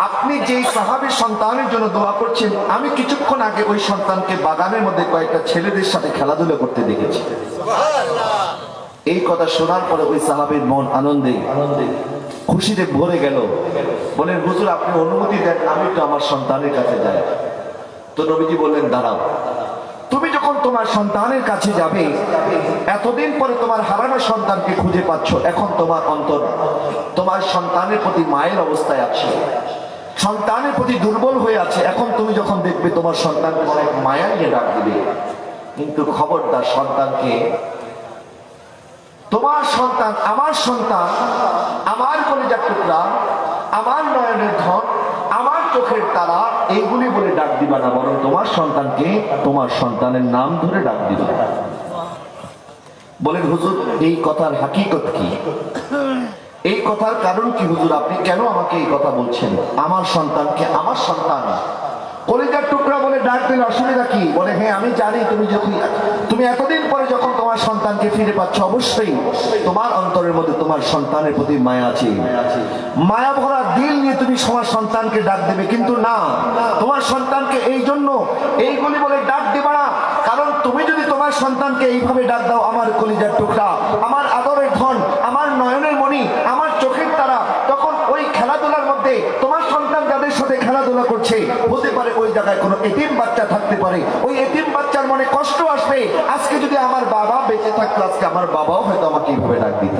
আপনি যেই সাহাবীর সন্তানের জন্য দোয়া করছেন, আমি কিছুক্ষণ আগে ওই সন্তানকে বাগানের মধ্যে কয়েকটা ছেলেদের সাথে খেলাধুলা করতে দেখেছি। এই কথা শোনার পরে ওই সাহাবীর মন আনন্দে খুশিতে ভরে গেল। বলেন হুজুর আপনি অনুমতি দেন আমি তো আমার সন্তানের কাছে যাই। তো নবীজি বললেন দাঁড়াও, তুমি যখন তোমার সন্তানের কাছে যাবে, এতদিন পরে তোমার হারানো সন্তানকে খুঁজে পাচ্ছ, এখন তোমার অন্তর তোমার সন্তানের প্রতি মায়ের অবস্থায় আছে, সন্তানের প্রতি দুর্বল হয়ে আছে। এখন তুমি যখন দেখবে তোমার সন্তানকে অনেক মায়া নিয়ে ডাক দিবে, কিন্তু খবরদার সন্তানকে, তোমার সন্তান আমার কলিজার টুকরা, আমার নয়নের ধন, আমার চোখের তারা এইগুলি বলে ডাক দিবা না, বরং তোমার সন্তানকে তোমার সন্তানের নাম ধরে ডাক দিবা। বলেন হুজুর এই কথার হাকিকত কি? এই কথার কারণ কি হুজুর? আপনি কেন আমাকে এই কথা বলছেন? আমার সন্তানকে আমার সন্তান কলিজার টুকরা বলে ডাক দিলে অসুবিধা কি? বলে হ্যাঁ আমি জানি তুমি এতদিন পরে যখন তোমার সন্তানকে ফিরে পাচ্ছ, অবশ্যই তোমার অন্তরের মধ্যে তোমার সন্তানের প্রতি মায়া আছে, মায়া ভরা দিল নিয়ে তুমি তোমার সন্তানকে ডাক দেবে। কিন্তু না, তোমার সন্তানকে এই জন্য এইগুলি বলে ডাক দেবে না, কারণ তুমি যদি তোমার সন্তানকে এইভাবে ডাক দাও, আমার কলিজার টুকরা, আমার আদরের ধন, আমার নয়নের মণি, আমার চোখের তারা, তখন ওই খেলাধুলার মধ্যে তোমার সন্তান যাদের সাথে খেলাধুলা করছে, হতে পারে ওই জায়গায় কোনো এতিম বাচ্চা থাকতে পারে, ওই এতিম বাচ্চার মনে কষ্ট আসবে। আজকে যদি আমার বাবা বেঁচে থাকতো, আজকে আমার বাবাও হয়তো আমাকে এইভাবে ডাক দিত।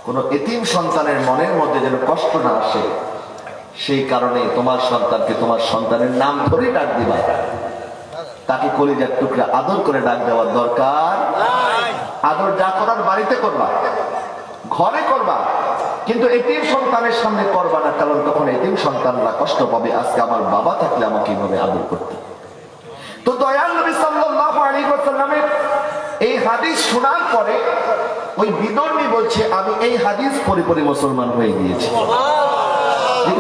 কোন এতিম সন্তানের মনের মধ্যে যেন কষ্ট না আসে, সেই কারণে তোমার সন্তানকে তোমার সন্তানের নাম ধরে ডাক দিবা, তাকে কলিজার টুকরা আদর করে ডাক দেওয়ার দরকার। আদর যা করার বাড়িতে করবা, ঘরে করবা, কিন্তু এতিম সন্তানের সামনে করবা না, কারণ তখন এতিম সন্তানরা কষ্ট পাবে। আজকে আমার বাবা থাকলে আমাকে এইভাবে আদর করতে। তো দয়াল নবী সাল্লাল্লাহু আলাইহি ওয়াসাল্লামের এই হাদিস শোনার পরে ওই বিধর্মী বলছে আমি এই হাদিস পড়ে পড়ে মুসলমান হয়ে গিয়েছি।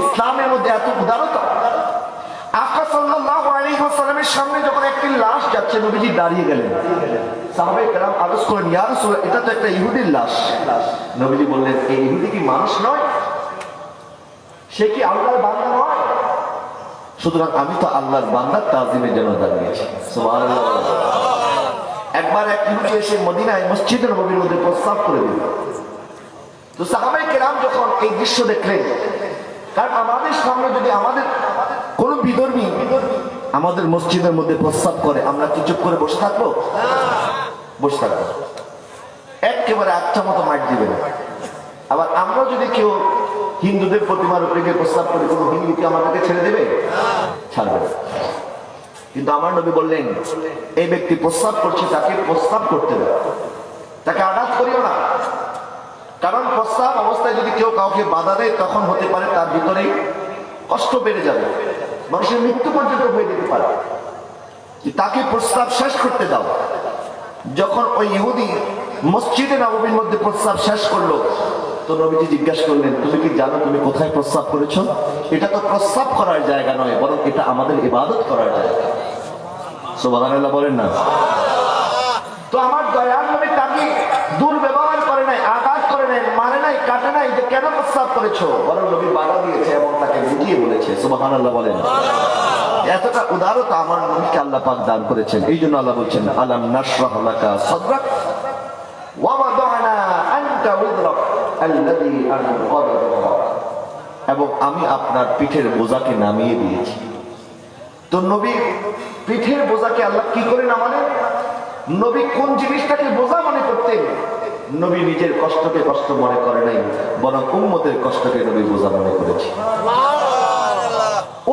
ইসলামের মধ্যে এত উদারতা। আকা সাল্লাল্লাহু আলাইহি ওয়াসাল্লামের সামনে যখন একটি লাশ যাচ্ছে, নবীজি দাঁড়িয়ে গেলেন। সাহাবায়ে কেরাম আরজ করেন ইয়া রাসূলুল্লাহ এটা তো একটা ইহুদির লাশ। নবীজি বললেন এই ইহুদি কি মানুষ নয়? সে কি আল্লাহর বান্দা নয়? সুতরাং আমি তো আল্লাহর বান্দার তাজিমের জন্য দাঁড়িয়েছি। সুবহানাল্লাহ। একবার এক ইহুদি এসে মদিনায় মসজিদে নববীর মধ্যে প্রস্তাব করে দিল। তো সাহাবায়ে কেরাম যখন এই দৃশ্য দেখলেন, কারণ আমাদের সামনে যদি আমাদের কোন বিধর্মী আমাদের মসজিদের মধ্যে প্রস্তাব করে, আমরা কি চুপ করে বসে থাকবো? বসে থাকবো, একেবারে আচ্ছা মতো মার দিবে না। আবার আমরা যদি কেউ হিন্দুদের প্রতিমার উপরে গিয়ে প্রস্তাব করে, কোনো হিন্দু কি আমাদেরকে ছেড়ে দেবে? ছাড়বে না। কিন্তু আমার নবী বললেন, এই ব্যক্তি প্রস্রাব করছে, তাকে প্রস্রাব করতে দাও, তাকে আঘাত করিও না। কারণ প্রস্রাব অবস্থায় যদি কেউ কাউকে বাধা দেয়, তখন হতে পারে তার ভিতরে কষ্ট বেড়ে যাবে, মানুষের মৃত্যু পর্যন্ত হয়ে যেতে পারে। তাকে প্রস্রাব শেষ করতে দাও। যখন ওই ইহুদি মসজিদে নববীর মধ্যে প্রস্রাব শেষ করলো, তো নবীজি জিজ্ঞাসা করলেন, তুমি কি জানো তুমি কোথায় প্রস্রাব করেছো? এটা তো প্রস্রাব করার জায়গা নয়, বরং এটা আমাদের ইবাদত করার জায়গা। সুবহানাল্লাহ বলেন না? তো আমার দয়ার নবী তাকে দুর্ব্যবহার করে নাই, আঘাত করে নাই, মারে নাই, কাটে নাই যে কেন প্রস্রাব করেছো, বরং নবী বাধা দিয়েছে এবং তাকে বুঝিয়ে বলেছে। সুবহানাল্লাহ বলেন। এতটা উদারতা আমার নবীকে আল্লাহ পাক দান করেছেন। এই জন্য আল্লাহ বলছেন, আলাম নাশরাহ লাকা সাদরাক ওয়া ওয়াদানা আনকা উযরাক আল্লাযী আনকাযা যাহরাক। এবং আমি আপনার পিঠের বোঝাকে নামিয়ে দিয়েছি। তো নবী পিঠের বোঝাকে আল্লাহ কি করে নামালেন? নবী কোন জিনিসটাকে বোঝা মনে করতেন? নবী নিজের কষ্টকে কষ্ট মনে করে নাই, বরং উম্মতের কষ্টকে নবী বোঝা মনে করেছে।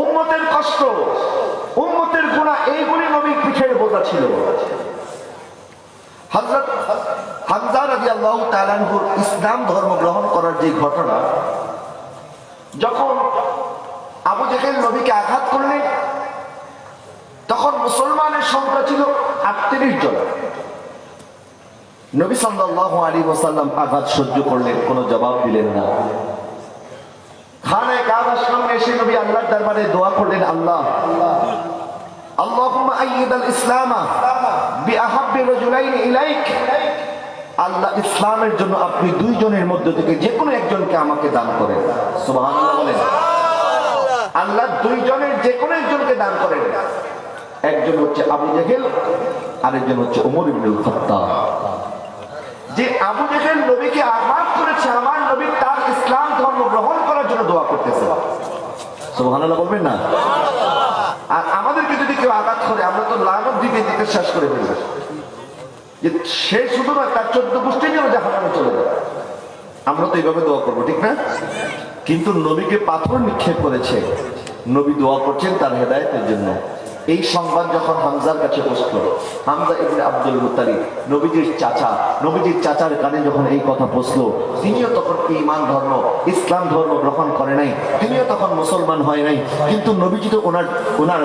উম্মতের কষ্ট, উম্মতের গুনাহ, এইগুলি নবীর পিঠের বোঝা ছিল। হযরত হামজা রাদিয়াল্লাহু তাআলা আনহু ইসলাম ধর্ম গ্রহণ করার যে ঘটনা, যখন আবু জেহেল নবীকে আঘাত করলেন, তখন মুসলমানের সংখ্যা ছিল 38 জন। নবী সাল্লাল্লাহু আলাইহি ওয়াসাল্লাম আঘাত সহ্য করলেন, কোনো জবাব দিলেন না। খানায়ে কাবার সামনে এসে নবী আল্লাহর দরবারে দোয়া করলেন, আল্লাহ আল্লাহুম্মা আইয়িদাল ইসলামা বিআহাব্বি রাজুলাইনি ইলাইক। আল্লাহ, ইসলামের জন্য আপনি দুইজনের মধ্য থেকে যে কোনো একজনকে আমাকে দান করেন। সুবহানাল্লাহ বলেন। আল্লাহ দুইজনের যে কোনো একজনকে দান করেন। একজন হচ্ছে আবু জেহেল, আরেকজন হচ্ছে ওমর ইবনুল খাত্তাব। যে আবু জেহেল নবীকে আঘাত করেছে, আমার নবী তার ইসলাম ধর্ম গ্রহণ করার জন্য দোয়া করতেছে। সুবহানাল্লাহ বলবেন না? আর আমাদেরকে যদি কেউ আঘাত করে, আমরা তো লানত দিতে দিতে শেষ করে ফেলব, যে সে শুধু না, তার 14 গোষ্ঠী যেন জাহান্নামে চলে যায়। আমরা তো এইভাবে দোয়া করবো, ঠিক না? কিন্তু নবীকে পাথর নিক্ষেপ করেছে, নবী দোয়া করছেন তার হেদায়েতের জন্য। এই সংবাদ যখন হামজার কাছে পৌঁছল, হামজা ইবনে আব্দুল মুত্তালিব, নবীজির চাচা, নবীজির চাচার কানে যখন এই কথা পৌঁছলো, তিনিও তখন ঈমান ধর্ম, ইসলাম ধর্ম গ্রহণ করে নাই, তিনিও তখন মুসলমান হয় নাই। কিন্তু নবীজি তো ওনার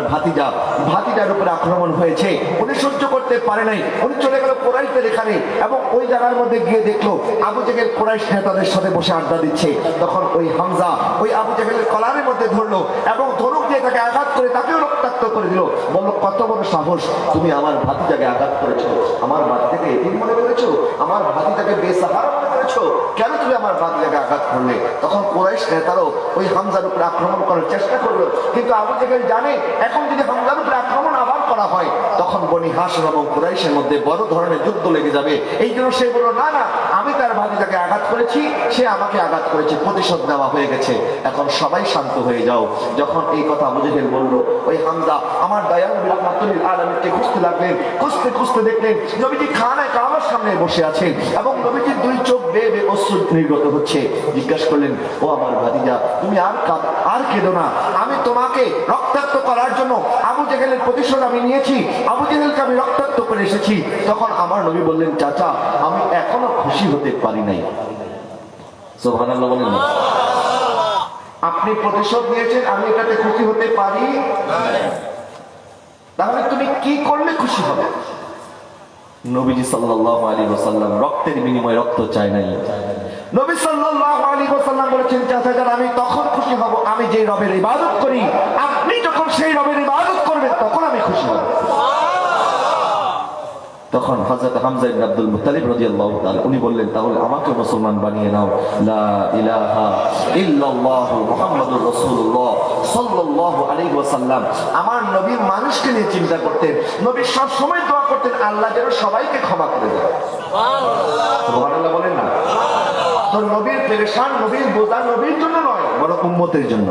ভাতিজার উপরে আক্রমণ হয়েছে, উনি সহ্য করতে পারে নাই। উনি চলে গেল কুরাইশদের এখানে, এবং ওই জায়গার মধ্যে গিয়ে দেখলো আবু জেহেল কুরাইশ নেতাদের সাথে বসে আড্ডা দিচ্ছে। তখন ওই হামজা ওই আবু জেহেলের কলারের মধ্যে ধরলো এবং ধনুক দিয়ে তাকে আঘাত করে তাকেও রক্তাক্ত করে দিল। বললো, কত বড় সাহস, তুমি আমার ভাতিজাকে আঘাত করেছো, আমার ভাতিজাকে এতিম মনে করেছো, আমার ভাতিজাকে বেসাহারা মনে করেছো, কেন তুমি আমার ভাতিজাকে আঘাত করলে? তখন কুরাইশ নেতারাও ওই হামজার উপরে আক্রমণ করার চেষ্টা করলো, কিন্তু আবু জেহেল জানে এখন যদি হামজার উপরে আক্রমণ আবার করা হয়, তখন বনি হাশিম এবং কুরাইশের মধ্যে বড় ধরনের যুদ্ধ লেগে যাবে। এই জন্য সে বলল, না না, আমি তার ভাতিজাকে আঘাত করেছি, সে আমাকে আঘাত করেছে, প্রতিশোধ নেওয়া হয়ে গেছে, এখন সবাই শান্ত হয়ে যাও। যখন এই কথা আবু জেহেল বলল, ওই হামজা আমার দয়াল নবী রাহমাতুল লিল আলামিনকে খুঁজতে লাগলেন। খুঁজতে দেখলেন নবীজি খানায়ে কাবার সামনে বসে আছেন এবং নবীজির দুই চোখ বেয়ে বেয়ে অশ্রু নির্গত হচ্ছে। জিজ্ঞাসা করলেন, ও আমার ভাতিজা, তুমি আর কেঁদো না, আমি তোমাকে রক্তাক্ত করার জন্য আবু জেহেলের প্রতিশোধ আমি নিয়েছি, আবু জেহেলকে আমি রক্তাক্ত করে এসেছি। তখন আমার নবী বললেন, চাচা, আমি এখনো খুশি হতে পারি নাই। সুবহানাল্লাহ বলেন না? আপনি প্রতিশোধ নিয়েছেন, আমি এটাতে খুশি হতে পারি, তাহলে তুমি কি করলে খুশি হবে? নবীজি সাল্লাল্লাহু আলাইহি ওয়াসাল্লাম রক্তের বিনিময়ে রক্ত চায় নাই। নবী সাল্লাল্লাহু আলাইহি ওয়াসাল্লাম বলেছেন, চাচা যান, আমি তখন খুশি হব আমি যে রবের ইবাদত করি, আপনি যখন সেই রবের ইবাদত করবেন তখন আমি খুশি হব। তখন হযরত হামজা ইবনে আব্দুল মুত্তালিব রাদিয়াল্লাহু তাআলা উনি বললেন, তাহলে আমাকে মুসলমান বানিয়ে নাও। লা ইলাহা ইল্লাল্লাহু মুহাম্মাদুর রাসূলুল্লাহ সাল্লাল্লাহু আলাইহি ওয়াসাল্লাম আমার নবী মানুষকে নিয়ে চিন্তা করতেন। নবী সব সময় দোয়া করতেন, আল্লাহ যেন সবাইকে ক্ষমা করে দেয়। সুবহানাল্লাহ বলেন না? তো নবীর পেরেশান, নবীর বোঝা নবীর জন্য নয়, বরং উম্মতের জন্য।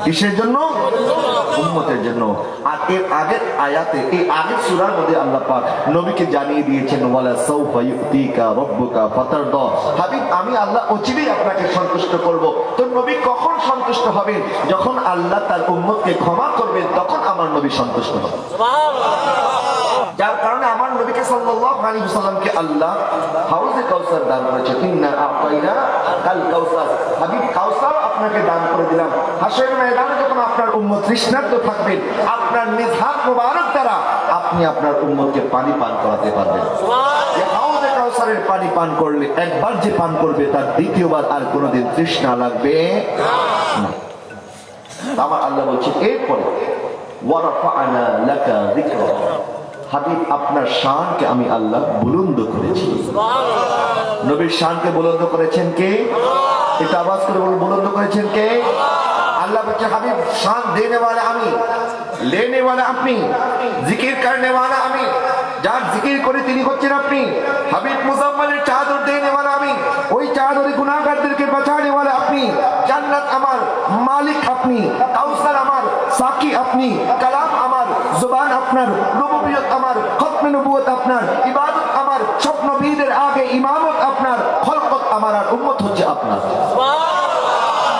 কিসের জন্য? উম্মতের জন্য। আর এর আগের আয়াতে, এই আগের সূরার মধ্যে আল্লাহ পাক নবীকে জানিয়ে দিয়েছেন ওয়ালা সাউফা ইউতিকা রাব্বুকা ফাতারদা, হাবিব আমি আল্লাহ অচিরেই আপনাকে সন্তুষ্ট করব। তো নবী কখন সন্তুষ্ট হবেন? যখন আল্লাহ তার উম্মতকে ক্ষমা করবেন, তখন আমার নবী সন্তুষ্ট হবেন। যার কারণে আমার নবীকে সাল্লাল্লাহু আলাইহি ওয়াসাল্লামকে আল্লাহ হাউজে কাউসার দান করেছে। ইন্না আতাইনা কাল কাউসার, হাবিব কাউসার আপনাকে দান করে দিলাম। হাশরের ময়দানে যখন আপনার উম্মত তৃষ্ণার্ত থাকবেন, আপনার নিজ হাত মোবারক দ্বারা আপনি আপনার উম্মতকে পানি পান করাতে পারবেন। এই হাউজে কাউসারের পানি পান করলে একবার যে পান করবে তার দ্বিতীয়বার আর কোনোদিন তৃষ্ণা লাগবে না। আমার আল্লাহ বলছে এরপরে ওয়ারাফা'না লাকা যিকরাক, হাবিব আপনার শানকে আমি আল্লাহ বুলন্দ করেছি। নবীর শানকে বুলন্দ করেছেন কে? এটা আওয়াজ করে বলুন, বুলন্দ করেছেন কে? আল্লাহ বলছে হাবিব শান দেনে वाला আমি, লেনে वाला আপনি, জিকির করনে वाला আমি, যার জিকির করে তিনি হচ্ছেন আপনি। হাবিব মুজাম্মালের চাদর দেনে वाला আমি, ওই চাদরে গুনাহগারদেরকে বাঁচানে वाला আপনি। জান্নাত আমার মালিক আপনি, কাউসার আমার সাকি আপনি, কালাম আমার, জবান আপনার, নবুয়ত আমার, খতমে নবুয়ত আপনার, ইবাদত আমার, সব নবীদের আগে ইমামত আপনার, খলকত আমার, আর উম্মত হচ্ছে আপনার।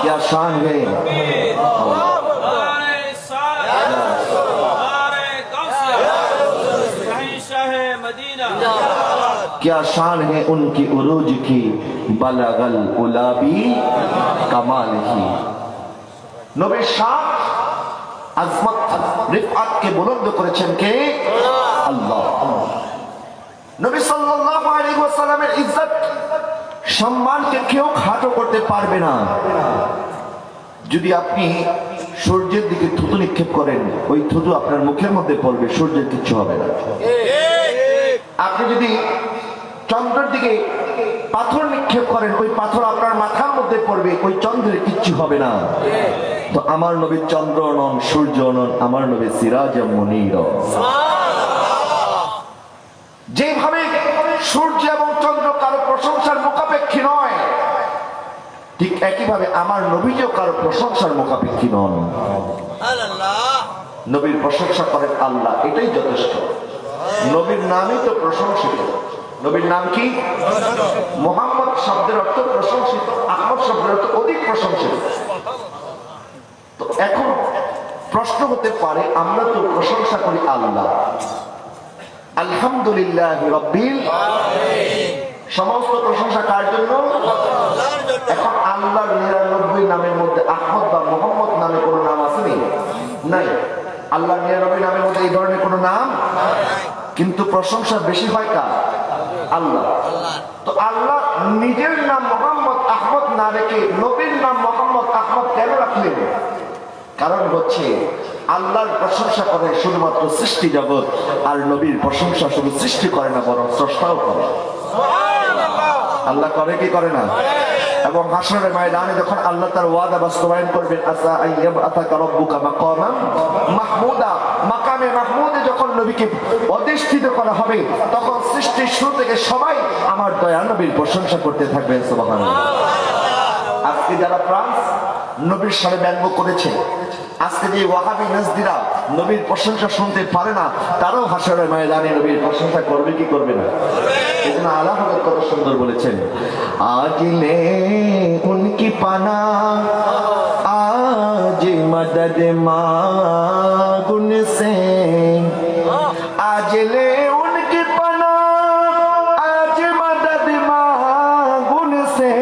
क्या शान है, क्या शान है उनकी उरूज की, बलगल उलाबी कमाल ही। নবীর শান আজমত রিফাত কে বুলন্দ করেছেন কে? আল্লাহ। নবী সাল্লাল্লাহু আলাইহি ওয়াসাল্লামের ইজ্জত সম্মানকে কেউ খাটো করতে পারবে না। যদি আপনি সূর্যের দিকে থুতু নিক্ষেপ করেন, ওই থুতু আপনার মুখের মধ্যে পড়বে, সূর্যের কিচ্ছু হবে না। আপনি যদি চন্দ্রের দিকে পাথর নিক্ষেপ করেন, ওই পাথর আপনার মাথার মধ্যে পড়বে, ওই চন্দ্রের কিচ্ছু হবে না। তো আমার নবী চন্দ্র নন, সূর্য নন, আমার নবী সিরাজ মুনীর। যেভাবে সূর্য এবং চন্দ্র কারো প্রশংসার মুখাপেক্ষী নয়, ঠিক একইভাবে আমার নবীও কারো প্রশংসার মুখাপেক্ষী নন। নবীর প্রশংসা করেন আল্লাহ, এটাই যথেষ্ট। নবীর নামই তো প্রশংসিত। নবীর নাম কি? মুহাম্মদ শব্দের অর্থ প্রশংসিত, আহমদ শব্দের অর্থ অধিক প্রশংসিত। তো এখন প্রশ্ন হতে পারে, আমরা তো প্রশংসা করি আল্লাহ, আলহামদুলিল্লাহ রাব্বিল আলামিন, সমস্ত প্রশংসা কার জন্য? এখন আল্লাহর 99 নামের মধ্যে আহমদ বা মুহাম্মদ নামে কোনো নাম আছে নাই? আল্লাহর 99 নামের মধ্যে এই ধরনের কোনো নাম, কিন্তু প্রশংসা বেশি হয় কার? আল্লাহ। তো আল্লাহ নিজের নাম মুহাম্মদ আহমদ না রেখে নবীর নাম মুহাম্মদ আহমদ কেন রাখলেন? কারণ হচ্ছে আল্লাহর প্রশংসা করে শুধুমাত্র সৃষ্টি জগৎ, আর নবীর প্রশংসা শুধু সৃষ্টি করে না, বরং স্রষ্টাও করে। আল্লাহ করে কি করে না? এবং হাশরের ময়দানে যখন আল্লাহ তার ওয়াদা বাস্তবায়ন করবেন, আসা আইয়াবআতাকা রাব্বুকা মাকামান মাহমুদা, মাকামে মাহমুদে যখন নবীকে অধিষ্ঠিত করা হবে, তখন সৃষ্টির শুরু থেকে সবাই আমার দয়া নবীর প্রশংসা করতে থাকবেন। সুবহানাল্লাহ। আজকে যারা ফ্রান্স নবীর সাথে ব্যঙ্গ করেছে, আজকে যে ওয়াহাবি নাজদিরা নবীর প্রশংসা শুনতে পারে না, তারাও হাশরের ময়দানে নবীর প্রশংসা করবে কি করবে না? এজন্য আল্লাহ হযরত কত সুন্দর বলেছেন, আজ লে উনকি পানা, আজ মদদ মাগুন সে, আজ লে উনকি পানা, আজ মদদ মাগুন সে,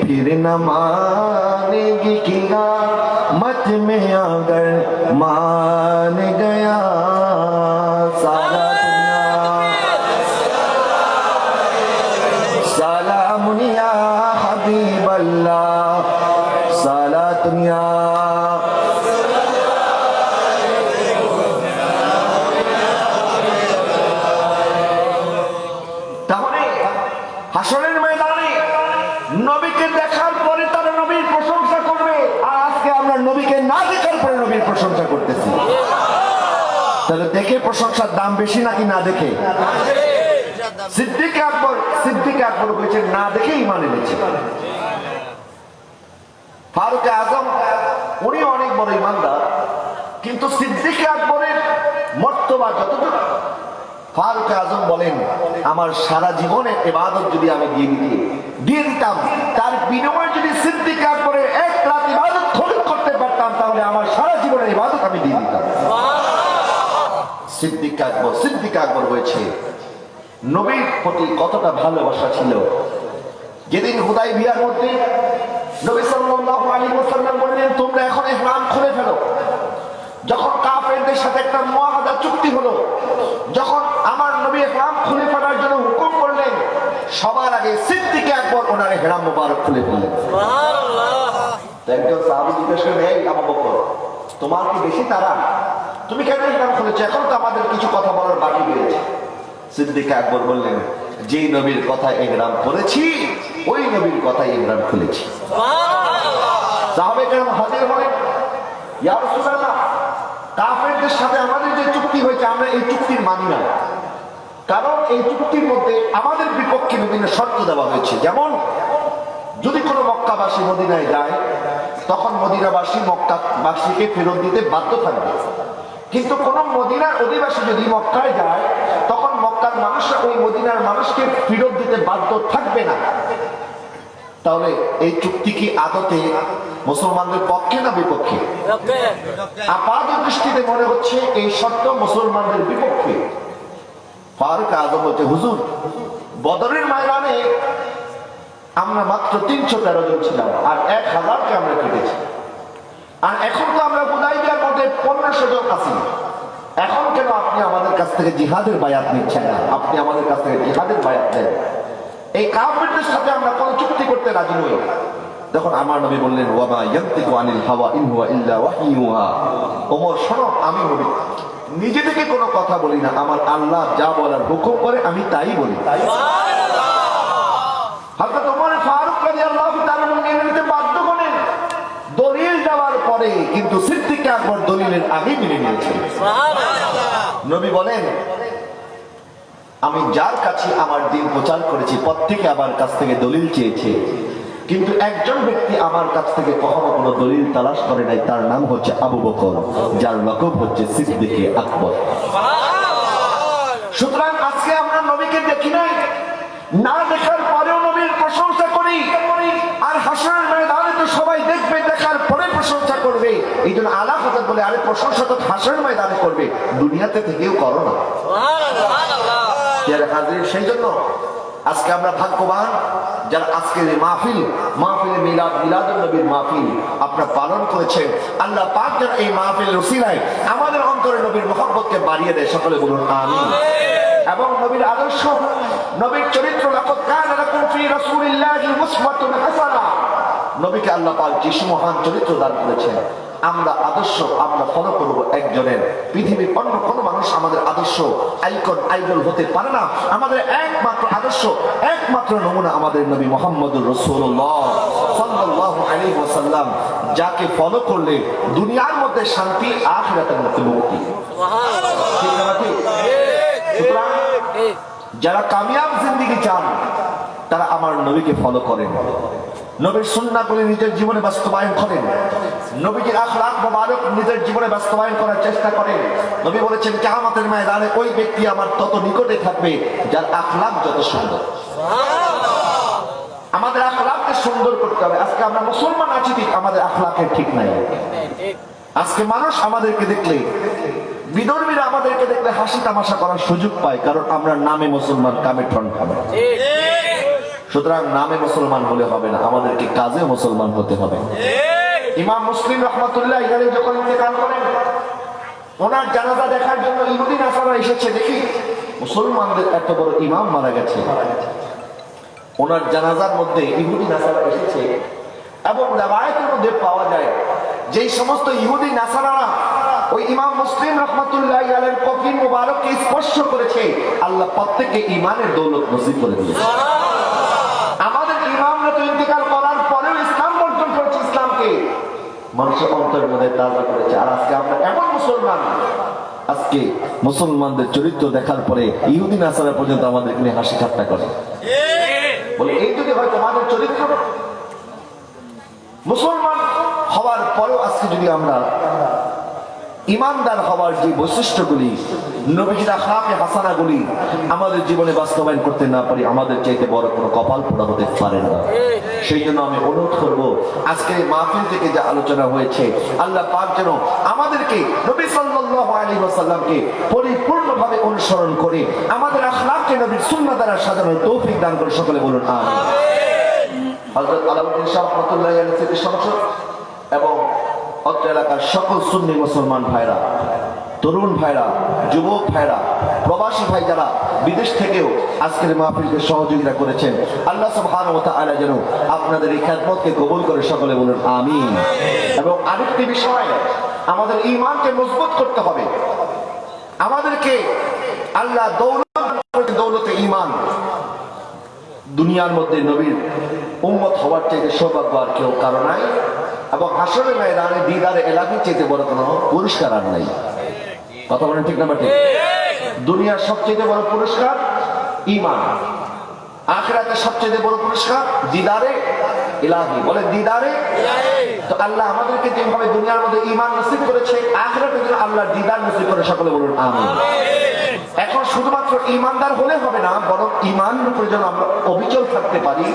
फिर न मानेगी कियामत में अगर मान गया सारा दुनिया। सलामुन या हबीब अल्लाह, सारा दुनिया। তাহলে হাশরের ময়দানে নবীকে দেখার পরে তারা নবীর প্রশংসা করবে, আর আজকে আমরা নবীকে না দেখার পরে নবীর প্রশংসা করতেছি। তাহলে দেখে প্রশংসার দাম বেশি নাকি না দেখে? সিদ্দিক আকবর বলেছেন না দেখে ইমান এনেছে। ফারুক আজম উনি অনেক বড় ইমানদার, কিন্তু সিদ্দিক আকবরের মর্তবা যতটুকু, ফারুক আজম বলেন আমার সারা জীবনের ইবাদত যদি আমি দিয়ে দিতাম, তার বিনিময়ে যদি সিদ্দিক আকবরের এক রাত ইবাদত খরিদ করতে পারতাম, তাহলে আমার সারা জীবনের ইবাদত আমি দিয়ে দিতাম। সিদ্দিক আকবর হয়েছে নবীর প্রতি কতটা ভালোবাসা ছিল। যেদিন হুদাইবিয়ার মধ্যে নবী সাল্লাল্লাহু আলাইহি ওয়াসাল্লাম বললেন তোমরা এখন ইহরাম খুলে ফেলো, যখন কাফেরদের সাথে একটা মুআহাদা চুক্তি হলো, যখন আমার নবী ইহরাম খুলে ফেলার জন্য হুকুম করলেন, সবার আগে সিদ্দিক আকবর ওনার ইহরাম মুবারক খুলে ফেললেন। সুবহানাল্লাহ। একজন সাহাবী জিজ্ঞেস করলেন, এই আবু বকর, তোমার কি বেশি তারা, তুমি কেন ইহরাম খুলেছো? এখন তো আমাদের কিছু কথা বলার বাকি রয়েছে। সিদ্দিক আকবর বললেন, যেই নবীর কথা ইহরাম করেছি ওই নবীর কথাই ইহরাম খুলেছি। সুবহানাল্লাহ। সাহাবায়ে কেরাম হাজির হলেন, ইয়া রাসূলুল্লাহ, কাফেরদের সাথে আমাদের যে চুক্তি হয়েছে আমরা এই চুক্তির মানি না, কারণ এই চুক্তির মধ্যে আমাদের বিপক্ষে বিভিন্ন শর্ত দেওয়া হয়েছে। যেমন যদি কোনো মক্কাবাসী মদিনায় যায়, তখন মদিনাবাসী মক্কাবাসীকে ফেরত দিতে বাধ্য থাকবে, কিন্তু কোন মদিনার অধিবাসী যদি মক্কায় যায়, তখন মক্কার মানুষরা ওই মদিনার মানুষকে ফেরত দিতে বাধ্য থাকবে না। তাহলে এই চুক্তি কি আদতে মুসলমানদের পক্ষে না বিপক্ষে? আপাত দৃষ্টিতে মনে হচ্ছে এই শর্ত মুসলমানদের বিপক্ষে। ফারুক আজম বলছে, হুজুর, বদরের ময়দানে আমরা মাত্র 313 জন ছিলাম, আর 1000কে আমরা কেটেছি, আর এখন তো আমরা হুদাইবিয়ার মধ্যে 1500 জন আছি। এখন কেন আপনি আমাদের কাছ থেকে জিহাদের বায়াত নিচ্ছেন না? আপনি আমাদের কাছ থেকে জিহাদের বায়াত দেন। এই কাফেরদের সাথে আমরা কোন চুক্তি করতে রাজি নই। তখন আমার নবী বললেন, ওয়ামা ইয়ানতিকু আনিল হাওয়া ইন হুয়া ইল্লা ওয়াহয়ুহা। ওমর, শোনো, আমি নবী নিজে থেকে কোনো কথা বলি না, আমার আল্লাহ যা বলার হুকুম করে আমি তাই বলি। সুবহানাল্লাহ। হযরত ওমর ফারুক রাদিয়াল্লাহু তাআলা মেনে নিতে বাধ্য হলেন দলিল দেওয়ার পরে, কিন্তু সিদ্দিক আকবর দলিলের আগে মেনে নিয়েছেন। সুবহানাল্লাহ। নবী বলেন, আমি যার কাছে আমার দিন প্রচার করেছি প্রত্যেকে আমার কাছ থেকে দলিল চেয়েছে, কিন্তু একজন ব্যক্তি আমার কাছ থেকে কখনো কোনো দলিল তালাশ করে নাই, তার নাম হচ্ছে আবু বকর, যার লকব হচ্ছে সিদ্দিক আকবর। সুতরাং আজকে আমরা নবীকে দেখি নাই, না দেখার পরেও নবীর প্রশংসা করি, আর হাসরের ময়দানে তো সবাই দেখবে, দেখার পরে প্রশংসা করবে। এই জন্য আলা হযরত বলে, আরে প্রশংসা তো হাসরের ময়দানে করবে, দুনিয়াতে থেকেও করো না। সেই জন্য আজকে আমরা ভাগ্যবান যারা আজকের মাহফিলে মিলাদুন নবীর মাহফিল আপনারা পালন করেছেন। আল্লাহ পাক যেন এই মাহফিলের উসিলায় আমাদের অন্তরে নবীর মহব্বতকে বাড়িয়ে দেয়, সকলে বলুন আমিন। এবং নবীর আদর্শ, নবীর চরিত্র, লাকাদ কানা লাকুম ফি রাসূলিল্লাহি উসওয়াতুন হাসানা, নবীকে আল্লাহ পাক যে মহান চরিত্র দান করেছেন, আমরা আদর্শ আমরা ফলো করব একজনের। পৃথিবীর অন্য কোনো মানুষ আমাদের আদর্শ আইডল হতে পারে না। আমাদের একমাত্র আদর্শ, একমাত্র নমুনা আমাদের নবী মুহাম্মদুর রাসূলুল্লাহ সাল্লাল্লাহু আলাইহি ওয়াসাল্লাম, যাকে ফলো করলে দুনিয়ার মধ্যে শান্তি, আখিরাতের মধ্যে মুক্তি। সুবহানাল্লাহ। ঠিক না ঠিক? সুতরাং যারা কামিয়াব জিন্দেগি চান, তারা আমার নবীকে ফলো করেন, নবীর সুন্নাহগুলি নিজের জীবনে বাস্তবায়ন করেন, নবীজির আখলাক মুবারক নিজের জীবনে বাস্তবায়ন করার চেষ্টা করেন। নবী বলেছেন, কিয়ামতের ময়দানে ওই ব্যক্তি আমার তত নিকটে থাকবে যার আখলাক যত সুন্দর। সুবহানাল্লাহ। আমাদের আখলাককে সুন্দর করতে হবে। আজকে আমরা মুসলমান আছি, ঠিক আমাদের আখলাকের ঠিক নাই। আজকে মানুষ আমাদেরকে দেখলে, বিধর্মীরা আমাদেরকে দেখলে হাসি তামাশা করার সুযোগ পায়, কারণ আমরা নামে মুসলমান, কামে ঠন খাবে। সুতরাং নামে মুসলমান হলে হবে না, আমাদেরকে কাজে মুসলমান হতে হবে। ইমাম মুসলিম রাহমাতুল্লাহ আলাইহি যখন ইন্তেকাল করেন, ওনার জানাজা দেখার জন্য ইহুদি নাসারা এসেছে। দেখি মুসলমানদের এত বড় ইমাম মারা গেছে, ওনার জানাজার মধ্যে ইহুদি নাসারা এসেছে। এবং রিওয়ায়াতের মধ্যে পাওয়া যায়, যেই সমস্ত ইহুদি নাসারারা ওই ইমাম মুসলিম রাহমাতুল্লাহ আলাইহির কফিন মুবারককে স্পর্শ করেছে, আল্লাহ প্রত্যেককে ঈমানের দৌলত নসিব করে দিয়েছে। আমাদের ইমামরা তো ইন্তেকাল করার পরেও ইসলাম বর্জন করেছে, ইসলামকে মানুষের অন্তরের মধ্যে তাজা করেছে। আর আজকে আমরা এমন মুসলমান, আজকে মুসলমানদের চরিত্র দেখার পরে ইহুদি নাসারা পর্যন্ত আমাদেরকে নিয়ে হাসি ঠাট্টা করে, বলে এই যদি হয় তোমাদের চরিত্র। মুসলমান হওয়ার পরেও আজকে যদি আমরা ইমানদার হওয়ার যে বৈশিষ্ট্যগুলি, নবীজির আখলাকে হাসানাগুলি আমাদের জীবনে বাস্তবায়ন করতে না পারি, আমাদের চাইতে বড় কোনো কপাল পোড়া হতে পারে না। সেই জন্য আমি অনুরোধ করব, আজকে মাহফিল থেকে যে আলোচনা হয়েছে, আল্লাহ পাক যেন আমাদেরকে নবী সাল্লাল্লাহু আলাইহি ওয়াসাল্লামকে পরিপূর্ণভাবে অনুসরণ করে আমাদের আখলাককে নবীর সুন্নাহ দ্বারা সাজানোর তৌফিক দান করে, সকলে বলুন আমিন। হযরত আলাউদ্দিন শাহ রাহমাতুল্লাহি আলাইহি স্মৃতি সংসদ এবং অত্র এলাকার সকল সুন্নি মুসলমান ভাইরা, তরুণ ভাইরা, যুবক ভাইরা, প্রবাসী ভাই যারা বিদেশ থেকেও আজকের মাহফিলকে সহযোগিতা করেছেন, আল্লাহ সুবহানাহু ওয়া তাআলা যেন আপনাদের এই খেদমতকে কবুল করে, সকলে বলুন আমিন। এবং আরেকটি বিষয়, আমাদের ঈমানকে মজবুত করতে হবে। আমাদেরকে আল্লাহ দৌলতে ঈমান, দুনিয়ার মধ্যে নবীর উম্মত হওয়ার চাইতে সৌভাগ্য আর কেউ কারো নাই, এবং হাসরের ময়দানে দিদারে এলাহি চাইতে বড় কোনো পুরস্কার আর নাই। কথা বলেন ঠিক না ঠিক? দুনিয়ার সবচেয়ে বড় পুরস্কার ঈমান, আখিরাতের সবচেয়ে বড় পুরস্কার দিদারে ইলাহি। বলে দিদারে। তো আল্লাহ আমাদেরকে যেভাবে দুনিয়ার মধ্যে ঈমান নসিব করেছে, আখিরাতে যেন আল্লাহ দিদার নসিব করে, সকলে বলুন আমিন। এখন শুধুমাত্র ঈমানদার হলে হবে না, বরং ঈমানের উপরে যেন আমরা অবিচল থাকতে পারি,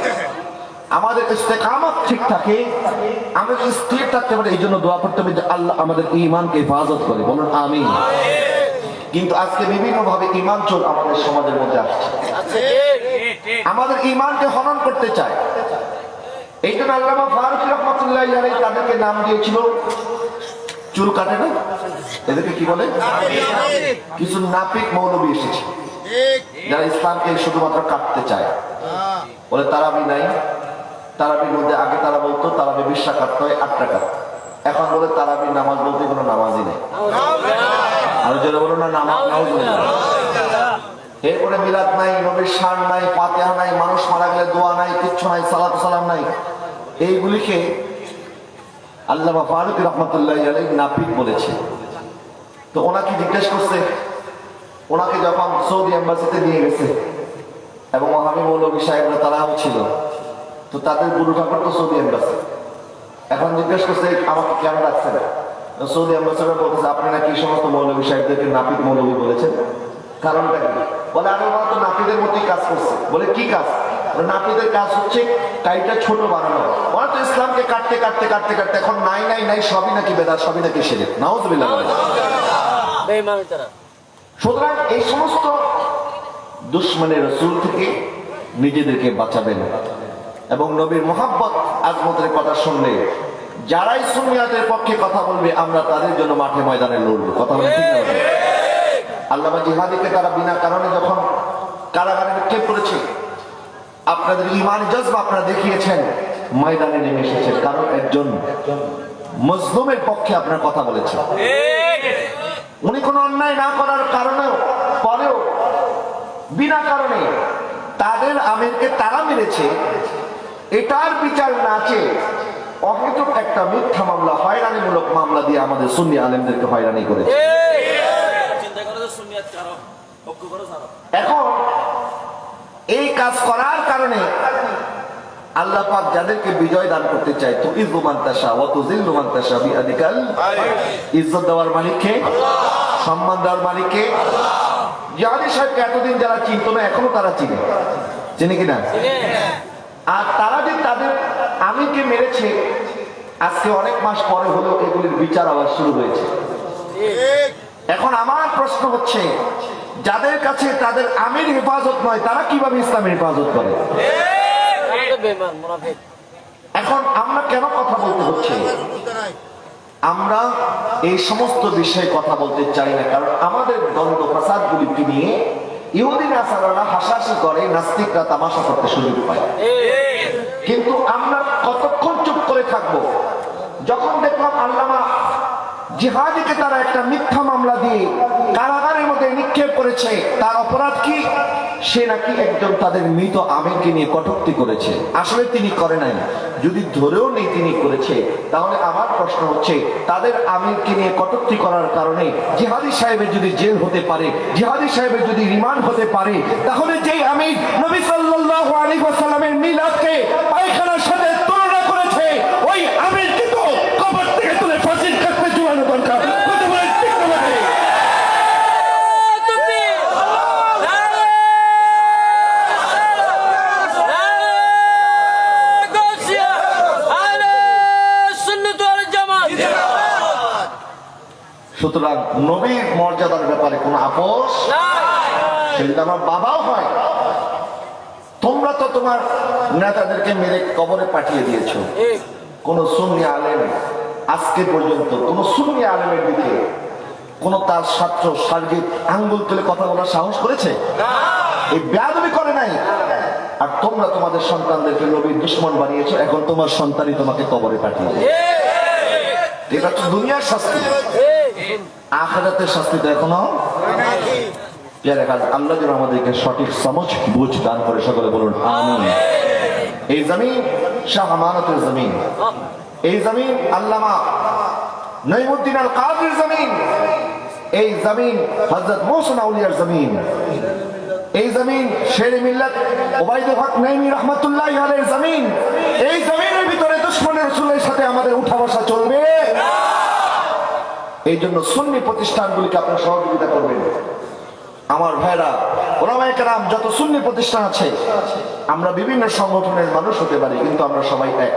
আমাদের ইস্তেকামত ঠিক থাকে, আমরা স্থির থাকতে পারি। এই জন্য দোয়া করতে হবে যে আল্লাহ আমাদের ঈমানকে হেফাজত করে, বলুন আমিন। কিন্তু আজকে বিভিন্ন ভাবে ঈমান চোর আমাদের সমাজের মধ্যে আসছে, আমাদের ঈমানকে হনন করতে চায়। এই জন্য আল্লামা ফারুকী রাহমাতুল্লাহি আলাইহি তাদেরকে নাম দিয়েছিল চুল কাটে না, এদেরকে কি বলে? কিছু নাপিত মৌলবী এসেছে যারা ইসলামকে শুধুমাত্র কাটতে চায়। বলে তারাবি নাই, তারাবির মধ্যে আগে তারা বলতো তারাবি 20 রাকাত নয় 8 রাকাত, এখন বলে তারাবির নামাজ বলতে কোনো নামাজই নেই। আর যারা বলো না নামাজ, এরপরে মিলাদ নাই, নবীর শান নাই, ফাতিহা নাই, মানুষ মারা গেলে দোয়া নাই, কিচ্ছু নাই, সালাত সালাম নাই। এইগুলিকে আল্লামা ফারুকী রাহমাতুল্লাহি আলাইহি নাপিত বলেছে। তো ওনাকে জিজ্ঞেস করছে, ওনাকে যখন সৌদি এম্বাসিতে নিয়ে গেছে এবং ওহাবি মৌলভী সাহেবরা তারাও ছিল, তো তাদের গুরু ঠাকুর তো সৌদি এম্বাসি। এখন জিজ্ঞেস করছে আমাকে কেন রাখছেন? সৌদি এম্বাসিডার বলতেছে আপনি নাকি এই সমস্ত মৌলভী সাহেবদেরকে নাপিত মৌলভী বলেছেন, কারণটা কি? বলে আমি ওরা তো নাপিতের মতোই কাজ করছে। বলে কি কাজ? নাপিতের কাজ হচ্ছে কাইটা ছোট বানানো। ওরা তো ইসলামকে কাটতে কাটতে কাটতে কাটতে এখন নাই নাই নাই, সবই নাকি বেদাত, সবই নাকি শিরক। নাউযুবিল্লাহ। সুতরাং এই সমস্ত দুশমনের রাসূল থেকে নিজেদেরকে বাঁচাবেন এবং নবীর মুহাব্বত আজমতের কথা শুনলে যারাই সুন্নিয়াতের পক্ষে কথা বলবে, আমরা তাদের জন্য মাঠে ময়দানে লড়বো। কথা বলে ঠিক না? আল্লামা জিহাদিকে তারা বিনা কারণে যখন কারাগারে নিক্ষেপ করেছে, আপনাদের ঈমান জজবা আপনারা দেখিয়েছেন, ময়দানে নেমে এসেছেন, কারণ একজন মজলুমের পক্ষে আপনার কথা বলেছেন। উনি কোনো অন্যায় না করার কারণেও পরেও বিনা কারণে তাদের আমিরকে তারা মেরেছে, এটার বিচার না চেয়ে অহেতুক একটা মিথ্যা মামলা, হয়রানিমূলক মামলা দিয়ে আমাদের সুন্নি আলেমদেরকে হয়রানি করেছে। এখন এই কাজ করার কারণে আল্লাহ পাক যাদেরকে বিজয় দান করতে চায়, তো ইজ্জু মান তাশা ওয়া তুযিল্লু মান তাশা বিয়াদিকাল, ইজ্জত দেওয়ার মালিক কে? সম্মান দেওয়ার মালিক কে? জিহাদি সাহেবকে এতদিন যারা চিনত না, এখনো তারা চিনে কিনা? আর তারা যে তাদের আমিরকে মেরেছে, আজকে অনেক মাস পরে হলেও এগুলির বিচার আবার শুরু হয়েছে। এখন আমার প্রশ্ন হচ্ছে, যাদের কাছে তাদের আমির হেফাজত নয়, তারা কিভাবে ইসলামের হেফাজত করে? এখন আমরা কেন কথা বলতে হচ্ছে? আমরা এই সমস্ত বিষয়ে কথা বলতে চাই না, কারণ আমাদের দ্বন্দ্ব ফাসাদগুলিকে নিয়ে ইহুদি নাসারারা হাসাহাসি করে, নাস্তিকরা তামাশা করতে সুযোগ পায়। কিন্তু আমরা কতক্ষণ চুপ করে থাকবো? যখন দেখলাম আল্লামা জিহাদিকে তারা একটা মিথ্যা মামলা দিয়ে কারাগারের মধ্যে নিক্ষেপ করেছে, তার অপরাধ কি? সে নাকি একজন তাদের মৃত আমিরকে নিয়ে কটূক্তি করেছে। আসলে তিনি করে নাই, যদি ধরেও নেই তিনি করেছে, তাহলে আমার প্রশ্ন হচ্ছে, তাদের আমিরকে নিয়ে কটূক্তি করার কারণে জিহাদি সাহেবের যদি জেল হতে পারে, জিহাদি সাহেবের যদি রিমান্ড হতে পারে, তাহলে যেই আমির নবী সাল্লাল্লাহু আলাইহি ওয়াসাল্লামের মিলাদকে পায়খানার সাথে তুলনা করেছে, ওই আমিরকে তো সুতরাং নবীর মর্যাদার ব্যাপারে কোনো আপোষ সে যদি আমার বাবাও হয়। তোমরা তো তোমার নেতাদেরকে মেরে কবরে পাঠিয়ে দিয়েছো, কোন সুন্নি আলেম আজকে পর্যন্ত কোন সুন্নি আলেমের দিকে কোন তার ছাত্র সার্গিক আঙ্গুল তুলে কথা বলার সাহস করেছে? এই বেয়াদবি করে নাই। আর তোমরা তোমাদের সন্তানদেরকে নবীর দুশ্মন বানিয়েছো, এখন তোমার সন্তানই তোমাকে কবরে পাঠিয়ে দেবে। এটা তো দুনিয়ার শাস্তি, আখিরাতের শাস্তি তো এখনো যারা কাজ। আল্লাহ যেন আমাদেরকে সঠিক সমঝ বুঝ দান করে, সকলে বলুন আমিন। এই জমিন শাহ আমানতের জমিন, এই জমিন আল্লামা নঈমুদ্দিন আল কাদির জমিন, এই জমিন হযরত মুহসিন আউলিয়ার জমিন, এই জমিন শের মিল্লাত ওবায়দুল হক নঈমি রাহমাতুল্লাহি আলাইহির জমিন। এই জমিনের ভিতরে দুশমনের রাসূলের সাথে আমাদের উঠা বসা চলবে না। এই জন্য সুন্নি প্রতিষ্ঠানগুলিকে আপনারা সহযোগিতা করবেন। আমার ভাইরা, ওলামায়ে কেরাম, যত সুন্নি প্রতিষ্ঠান আছে, আমরা বিভিন্ন সংগঠনের মানুষ হতে পারি, কিন্তু আমরা সবাই এক।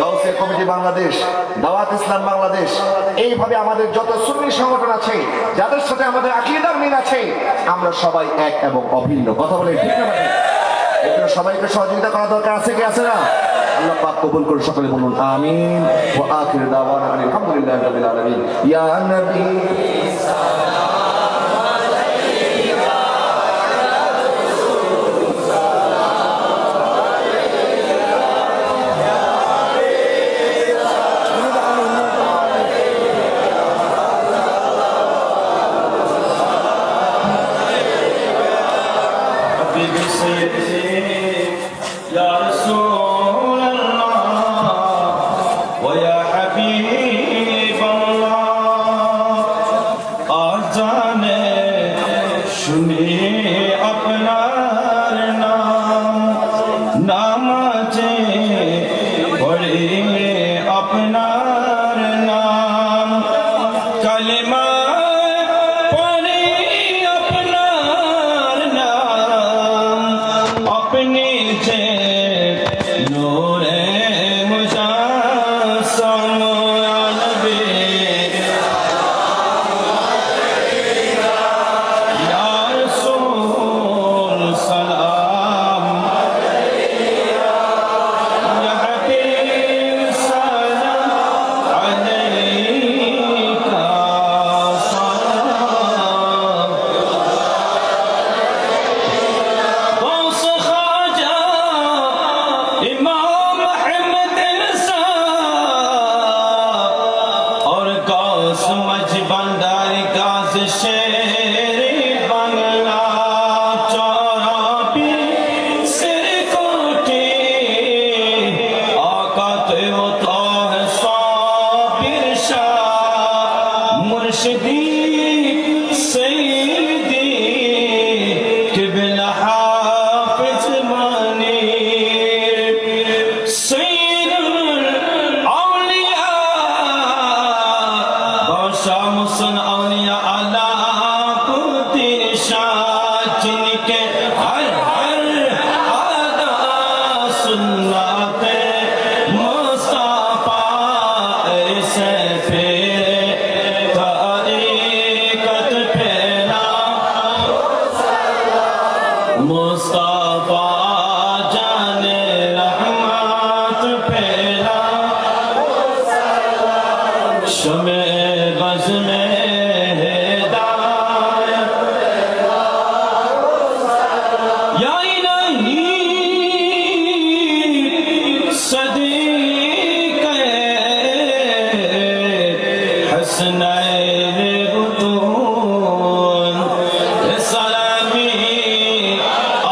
গাউসিয়া কমিটি বাংলাদেশ, দাওয়াত ইসলাম বাংলাদেশ, এইভাবে আমাদের যত সুন্নি সংগঠন আছে, যাদের সাথে আমাদের আকীদার মিল আছে, আমরা সবাই এক এবং অভিন্ন। কথা বলে ঠিক না? এজন্য সবাইকে সহযোগিতা করা দরকার আছে কি আছে না? আল্লাহ পাক কবুল করে, সকলে বলুন আমিন। ওয়া আখিরু দাওয়ানা আলহামদুলিল্লাহি রাব্বিল আলামিন। ইয়া নবী या रसूल अल्लाह व या हबीब अल्लाह आजाने শুনিয়ে আপনার নাম নামাজে পড়ে আপনার নাম কালেমা পড়ে আপনার নাম अपने से नूरे मुजासम नबी या रसूल सलाम या हबीब सलाम अलैका सलाम गौस ख्वाजा इमाम अहमद रज़ा और गौस मजबंदार गाज शेर बांग्ला चौराबी सिर कोटे आका तो है साबिर शाह मुर्शिदी सईदी किबला हाफिज मानी सैयदुल औलिया बादशाह मुहसिन औलिया अला कुतिर शाह जिनके हर हर अदा सुन्नते मुस्तफा ऐसे फेरे तरीकत फैला मुस्तफा जाने रहमत फैला शमे गज में हिदायत या इलाही सदीक़ हसनैन बुतून सलामी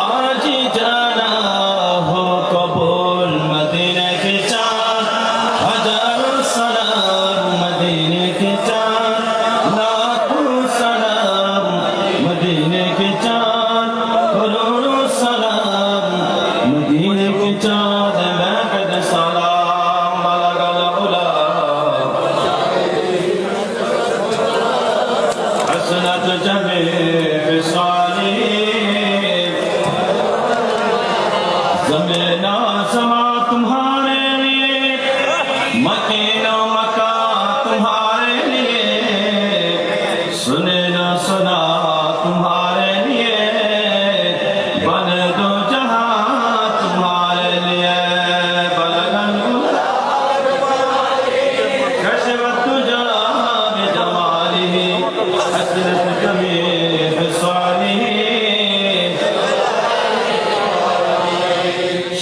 आज जा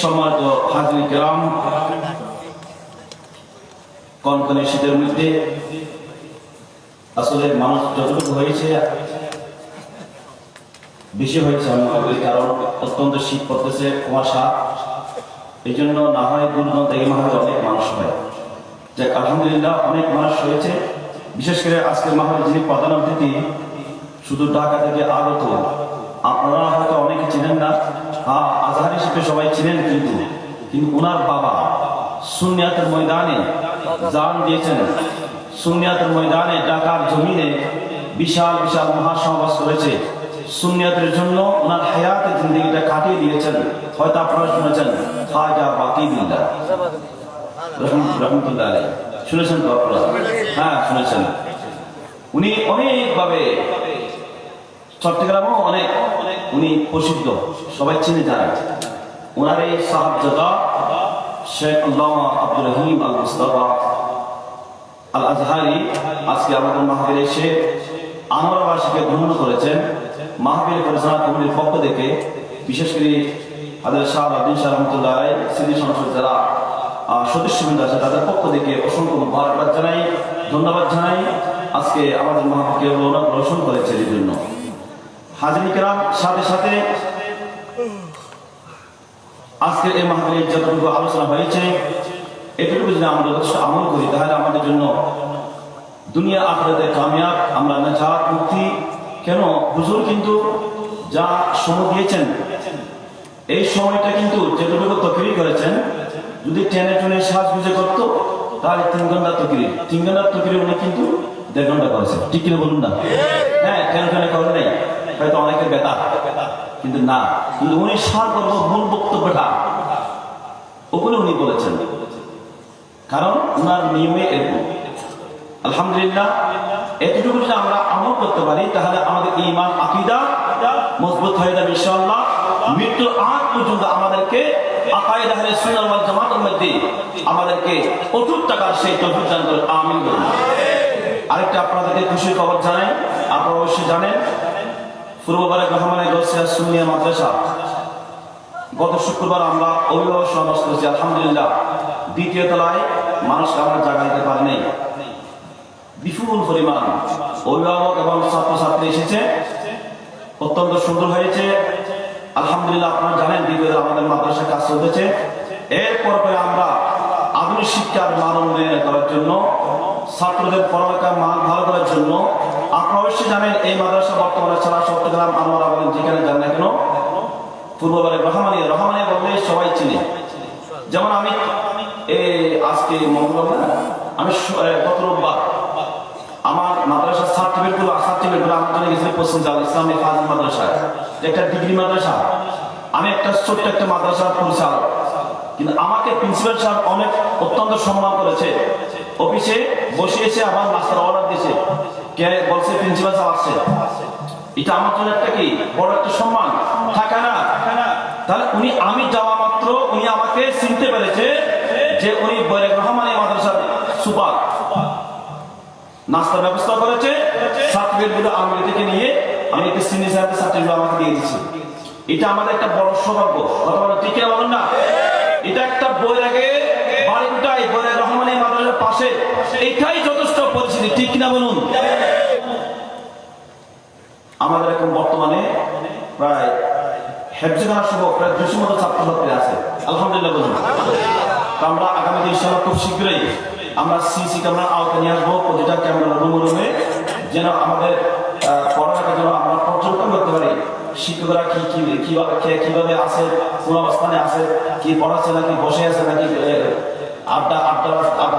সম্মানিত হাজির কেরাম, কনকনে শীতের মধ্যে আসলে মানুষ যতটুকু হয়েছে বেশি হয়েছে আমি মনে করি, কারণ অত্যন্ত শীত পড়তেছে, কুয়াশা, এই জন্য না হয় দুর্গন্ধ এই মাহফিলে অনেক মানুষ হয়। যাক আলহামদুলিল্লাহ অনেক মানুষ হয়েছে। বিশেষ করে আজকের মাহফিলে যিনি প্রধান অতিথি শুধু ঢাকা থেকে আগত, আপনারা হয়তো অনেকে চিনেন না, আজহারি হিসেবে সবাই চিনেন, কিন্তু ওনার বাবা সুন্নিয়াতের ময়দানে জান দিয়েছেন। সুন্নিয়াতের ময়দানে ঢাকার জমিনে বিশাল বিশাল মহাসমাবেশ করেছে। সুন্নিয়াতের জন্য ওনার হায়াতের জিন্দগিটা কাটিয়ে দিয়েছেন। হয়তো আপনারা শুনেছেন খাজা বাকিবিল্লাহ রহমতুল্লাহ আলাইহি, শুনেছেন তো আপনারা? হ্যাঁ শুনেছেন। উনি অনেকভাবে চট্টগ্রামও অনেক উনি প্রসিদ্ধ, সবাই চিনে জানেন। ওনার এই সাহাবজাদা শেখ আল্লামা আব্দুর রহিম আল মুস্তাফা আল আজহারি আজকে আমাদের মাহফিলে এসে আনোয়ারবাসীকে গ্রহণ করেছেন। মাহফিল পরিচালনা কমিটির পক্ষ থেকে বিশেষ করে হাজরত শাহ আব্দুল শাহ রহমতুল্লাহ আলাইহি স্মৃতি সংসদ যারা সদস্যবৃন্দ আছে তাদের পক্ষ থেকে অসংখ্য মুবারকবাদ জানাই, ধন্যবাদ জানাই। আজকে আমাদের মাহফিলকে রৌনক রোশন করেছে এই জন্য। হাজির কেরাম, সাথে সাথে আজকের এই মাহফিলে যতটুকু আলোচনা হয়েছে এটুকু যদি আমরা যথেষ্ট আমল করি তাহলে আমাদের জন্য দুনিয়া আখিরাতে কামিয়াব, আমরা নাজাত মুক্তি। কেন হুজুর কিন্তু যা সময় দিয়েছেন এই সময়টা কিন্তু যেটুকু তকরির করেছেন, যদি টেনে টেনে সাজগুজে করতো তাহলে 3 ঘন্টা তকরির, 3 ঘন্টার তকরির উনি কিন্তু 1.5 ঘন্টা করেছেন। ঠিক কিনা বলুন না? হ্যাঁ, টেনে টেনে করেন নাই, হয়তো অনেকের বেতা, কিন্তু না, কিন্তু উনি সার করবো মূল বক্তব্যটা ওগুলো উনি বলেছেন, কারণ ওনার নিয়মে এরকম। আলহামদুলিল্লাহ, এতটুকু যদি আমরা আমল করতে পারি তাহলে আমাদের ঈমান আকীদা মজবুত হয়ে যাবে ইনশাআল্লাহ। মৃত্যুর আগ পর্যন্ত আমাদেরকে আকায়েদ আহলে সুন্নাহ ওয়াল জামাতের মধ্যে আমাদেরকে অটুট থাকার সেই তৌফিক দান করুন, আমিন বলুন। আরেকটা আপনাদেরকে খুশির খবর জানাই, আপনারা অবশ্যই জানেন পূর্ব বারেক রহমানে গৌসিয়া সুন্নিয়া মাদ্রাসা গত শুক্রবার আমরা অভিভাবক সমাবেশ করেছি। আলহামদুলিল্লাহ, 2য় তলায় মানুষকে আমরা জায়গা দিতে পারি নাই। বিপুল পরিমাণ অভিভাবক এবং ছাত্রছাত্রী এসেছে, অত্যন্ত সুন্দর হয়েছে। আলহামদুলিল্লাহ, আপনারা জানেন 2য় আমাদের মাদ্রাসায় কাজ চলতেছে। এরপর আমরা আধুনিক শিক্ষার মান উন্নয়ন করার জন্য, ছাত্রদের পড়ালেখার মান ভালো করার জন্য আপনারা অবশ্যই জানেন এই মাদ্রাসা বর্তমানে ছাড়া চট্টগ্রাম আনোয়ারা বলেন যেখানে যান না কেন পূর্ববারের রহমানিয়া বললে সবাই চিনে। যেমন আমি আজকে মঙ্গলবার আমি গত রোববার আমার মাদ্রাসার সার্টিফিকেটগুলো আমার জন্য গেছিল পশ্চিম জাল ইসলামী ফাজিল মাদ্রাসায়, একটা ডিগ্রি মাদ্রাসা। আমি একটা ছোট্ট একটা মাদ্রাসার পরিচালক, কিন্তু আমাকে প্রিন্সিপাল সাহেব অনেক অত্যন্ত সম্মান করেছে। অফিসে বসিয়েছে, আবার নাস্তার অর্ডার দিয়েছে, কে বলছে প্রিন্সিপাল সাহেব আসছে। এটা আমার জন্য একটা কি বড় একটা সম্মান, থাকে না? তাহলে উনি, আমি যাওয়া মাত্র উনি আমাকে চিনতে পেরেছে যে উনি বৈরাগ রহমানিয়া মাদ্রাসার সুপার। নাস্তার ব্যবস্থা করেছে, সার্টিফিকেটগুলো আমি থেকে নিয়ে আমি একটু সিনিয়র সাহেবের সার্টিফিকেট আমাকে দিয়ে দিচ্ছি। এটা আমাদের একটা বড় সৌভাগ্য, কথা বলেন ঠিক কিনা বলেন না? এটা একটা বৈরাগের বাড়িটাই বৈরাগ রহমানিয়া মাদ্রাসার পাশে, এটাই যথেষ্ট পরিচিতি, ঠিক কিনা বলুন? আমাদের এখন বর্তমানে প্রায় হেফজখানা সহ প্রায় 200 মতো ছাত্রছাত্রী আছে, আলহামদুলিল্লাহ বলুন। তো আমরা আগামীতে ইনশাআল্লাহ খুব শীঘ্রই আমরা সিসি ক্যামেরার আওতায় নিয়ে আসবো, প্রতিটা ক্যামেরা রুমে যেন আমাদের পড়ালেখা যেন আমরা পর্যবেক্ষণ করতে পারি। শিক্ষকরা কিভাবে আছে, কোন অবস্থানে আছে, কি পড়াচ্ছে নাকি বসে আছে নাকি আড্ডা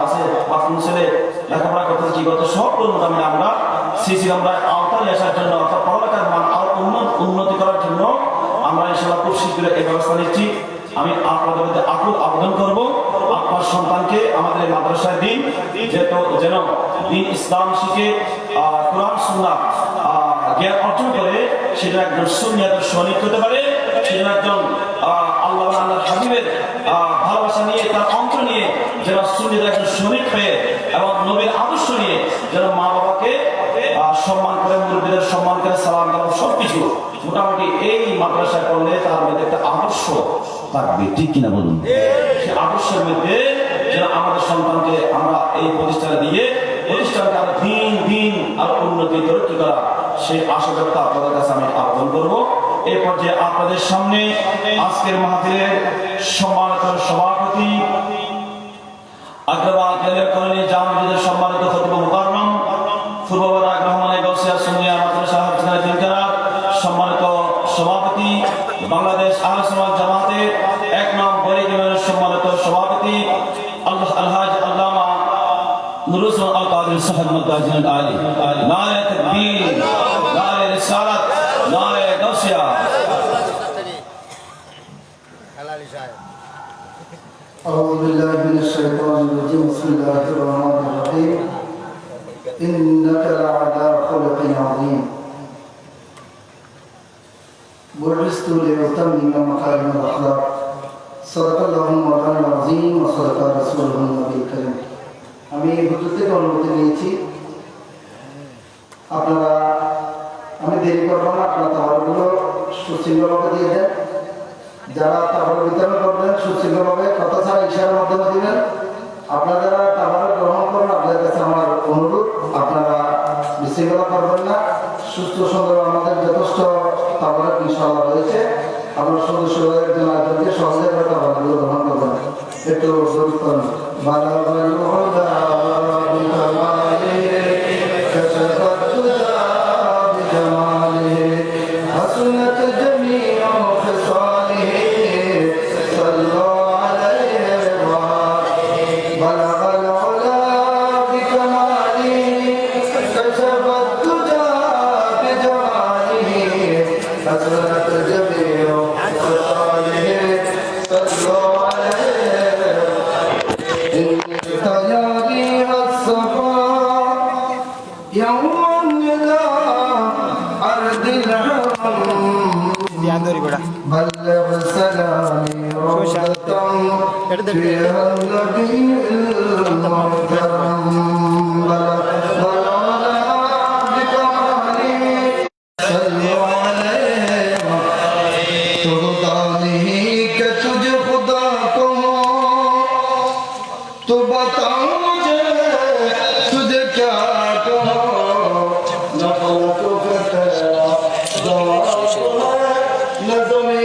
আছে, বা কোন ছেলে লেখাপড়া করতেছে কি করতে, সবগুলো মোটামুটি আমরা সিসি ক্যামেরার আওতায় নিয়ে আসার জন্য, অর্থাৎ পড়ালেখার মান আরো উন্নতি করার জন্য আমরা ইনশাআল্লাহ খুব শীঘ্রই এই ব্যবস্থা নিচ্ছি। আমি আপনাদের মধ্যে আকুল আবেদন করব, আপনার সন্তানকে আমাদের মাদ্রাসায় দিন, যেন দিন ইসলাম শিখে কোরআন সুন্নাহ জ্ঞান অর্জন করে, সেটা একজন সুন্নিয়াতের সৈনিক হতে পারে, সেটা একজন আল্লাহ হাবিবের ভালোবাসা নিয়ে, তার অন্তর নিয়ে যেন সুন্নিয়াতের একজন সৈনিক হয়ে এবং নবীর আদর্শ নিয়ে যেন মা বাবাকে সম্মান করে, মুরব্বীদের সম্মান করে, সালাম করে, সবকিছু মোটামুটি এই মাদ্রাসা মাদ্রাসায় পড়লে তার মধ্যে একটা আদর্শ থাকবে, ঠিক কিনা বলুন? সেই আদর্শের মধ্যে যেন আমাদের সন্তানকে আমরা এই প্রতিষ্ঠানে দিয়ে প্রতিষ্ঠানকে আরো দিন আরো উন্নতি তরক্কি করা, সেই আশা ব্যক্ত আপনাদের কাছে আমি আবেদন করবো। এই পর্যায়ে আপনাদের সামনে আজকের মাহফিলের সম্মানিত সভাপতি আগ্রবাল কেন্দ্রীয় কলোনি জামে মসজিদের সম্মানিত খতিব মুকাররম পূর্ব বরাক রহমানে গাউসিয়া সুন্নিয়া মাদ্রাসা হাফিজুল্লাহ তিনকারা, সম্মানিত সভাপতি বাংলাদেশ আহলে সুন্নাত জামাতের ১ নং বড়ি ইউনিয়নের সম্মানিত সভাপতি আলহাজ আল্লামা নুরুল ইসলাম আল কাদের সাহেব মুতাজিন আলী। নারে তাকবীর, নারে রিসালাত, নারে গাউসিয়া। أعوذ بالله من الشيطان الرجيم بسم الله الرحمن الرحيم إنك لعلى خلق عظيم بعثت لأتمم مكارم الأخلاق صدق الله مولانا العظيم وصدق رسوله النبي الكريم আমি হুজুর থেকে অনুমতি নিয়েছি, আপনারা আমি দেরি করবো না, আপনারা তাহলেগুলো সুশৃঙ্খলভাবে দিয়ে দেন। যারা তাবর বিতরণ করবেন সুশৃঙ্খলভাবে কথা ছাড়া ইশারার মাধ্যমে দিবেন। আপনারা যারা তাবর গ্রহণ করবেন আপনাদের কাছে আমার অনুরোধ, আপনারা বিশৃঙ্খলা করবেন না, সুস্থ সুন্দর। আমাদের যথেষ্ট তাবর ইনশাআল্লাহ রয়েছে, আপনার সদস্য একজন আরেকজনকে সহজে তাবরগুলো গ্রহণ করবেন। একটু জোর করুন। بلغ سلامي روضة فيها النبي المحترم بلغ بكمالي صلوا عليه ترضى नहीं कि तुझे खुदा को तो बता मुझे तुझे क्या कहो नफल को नज़मे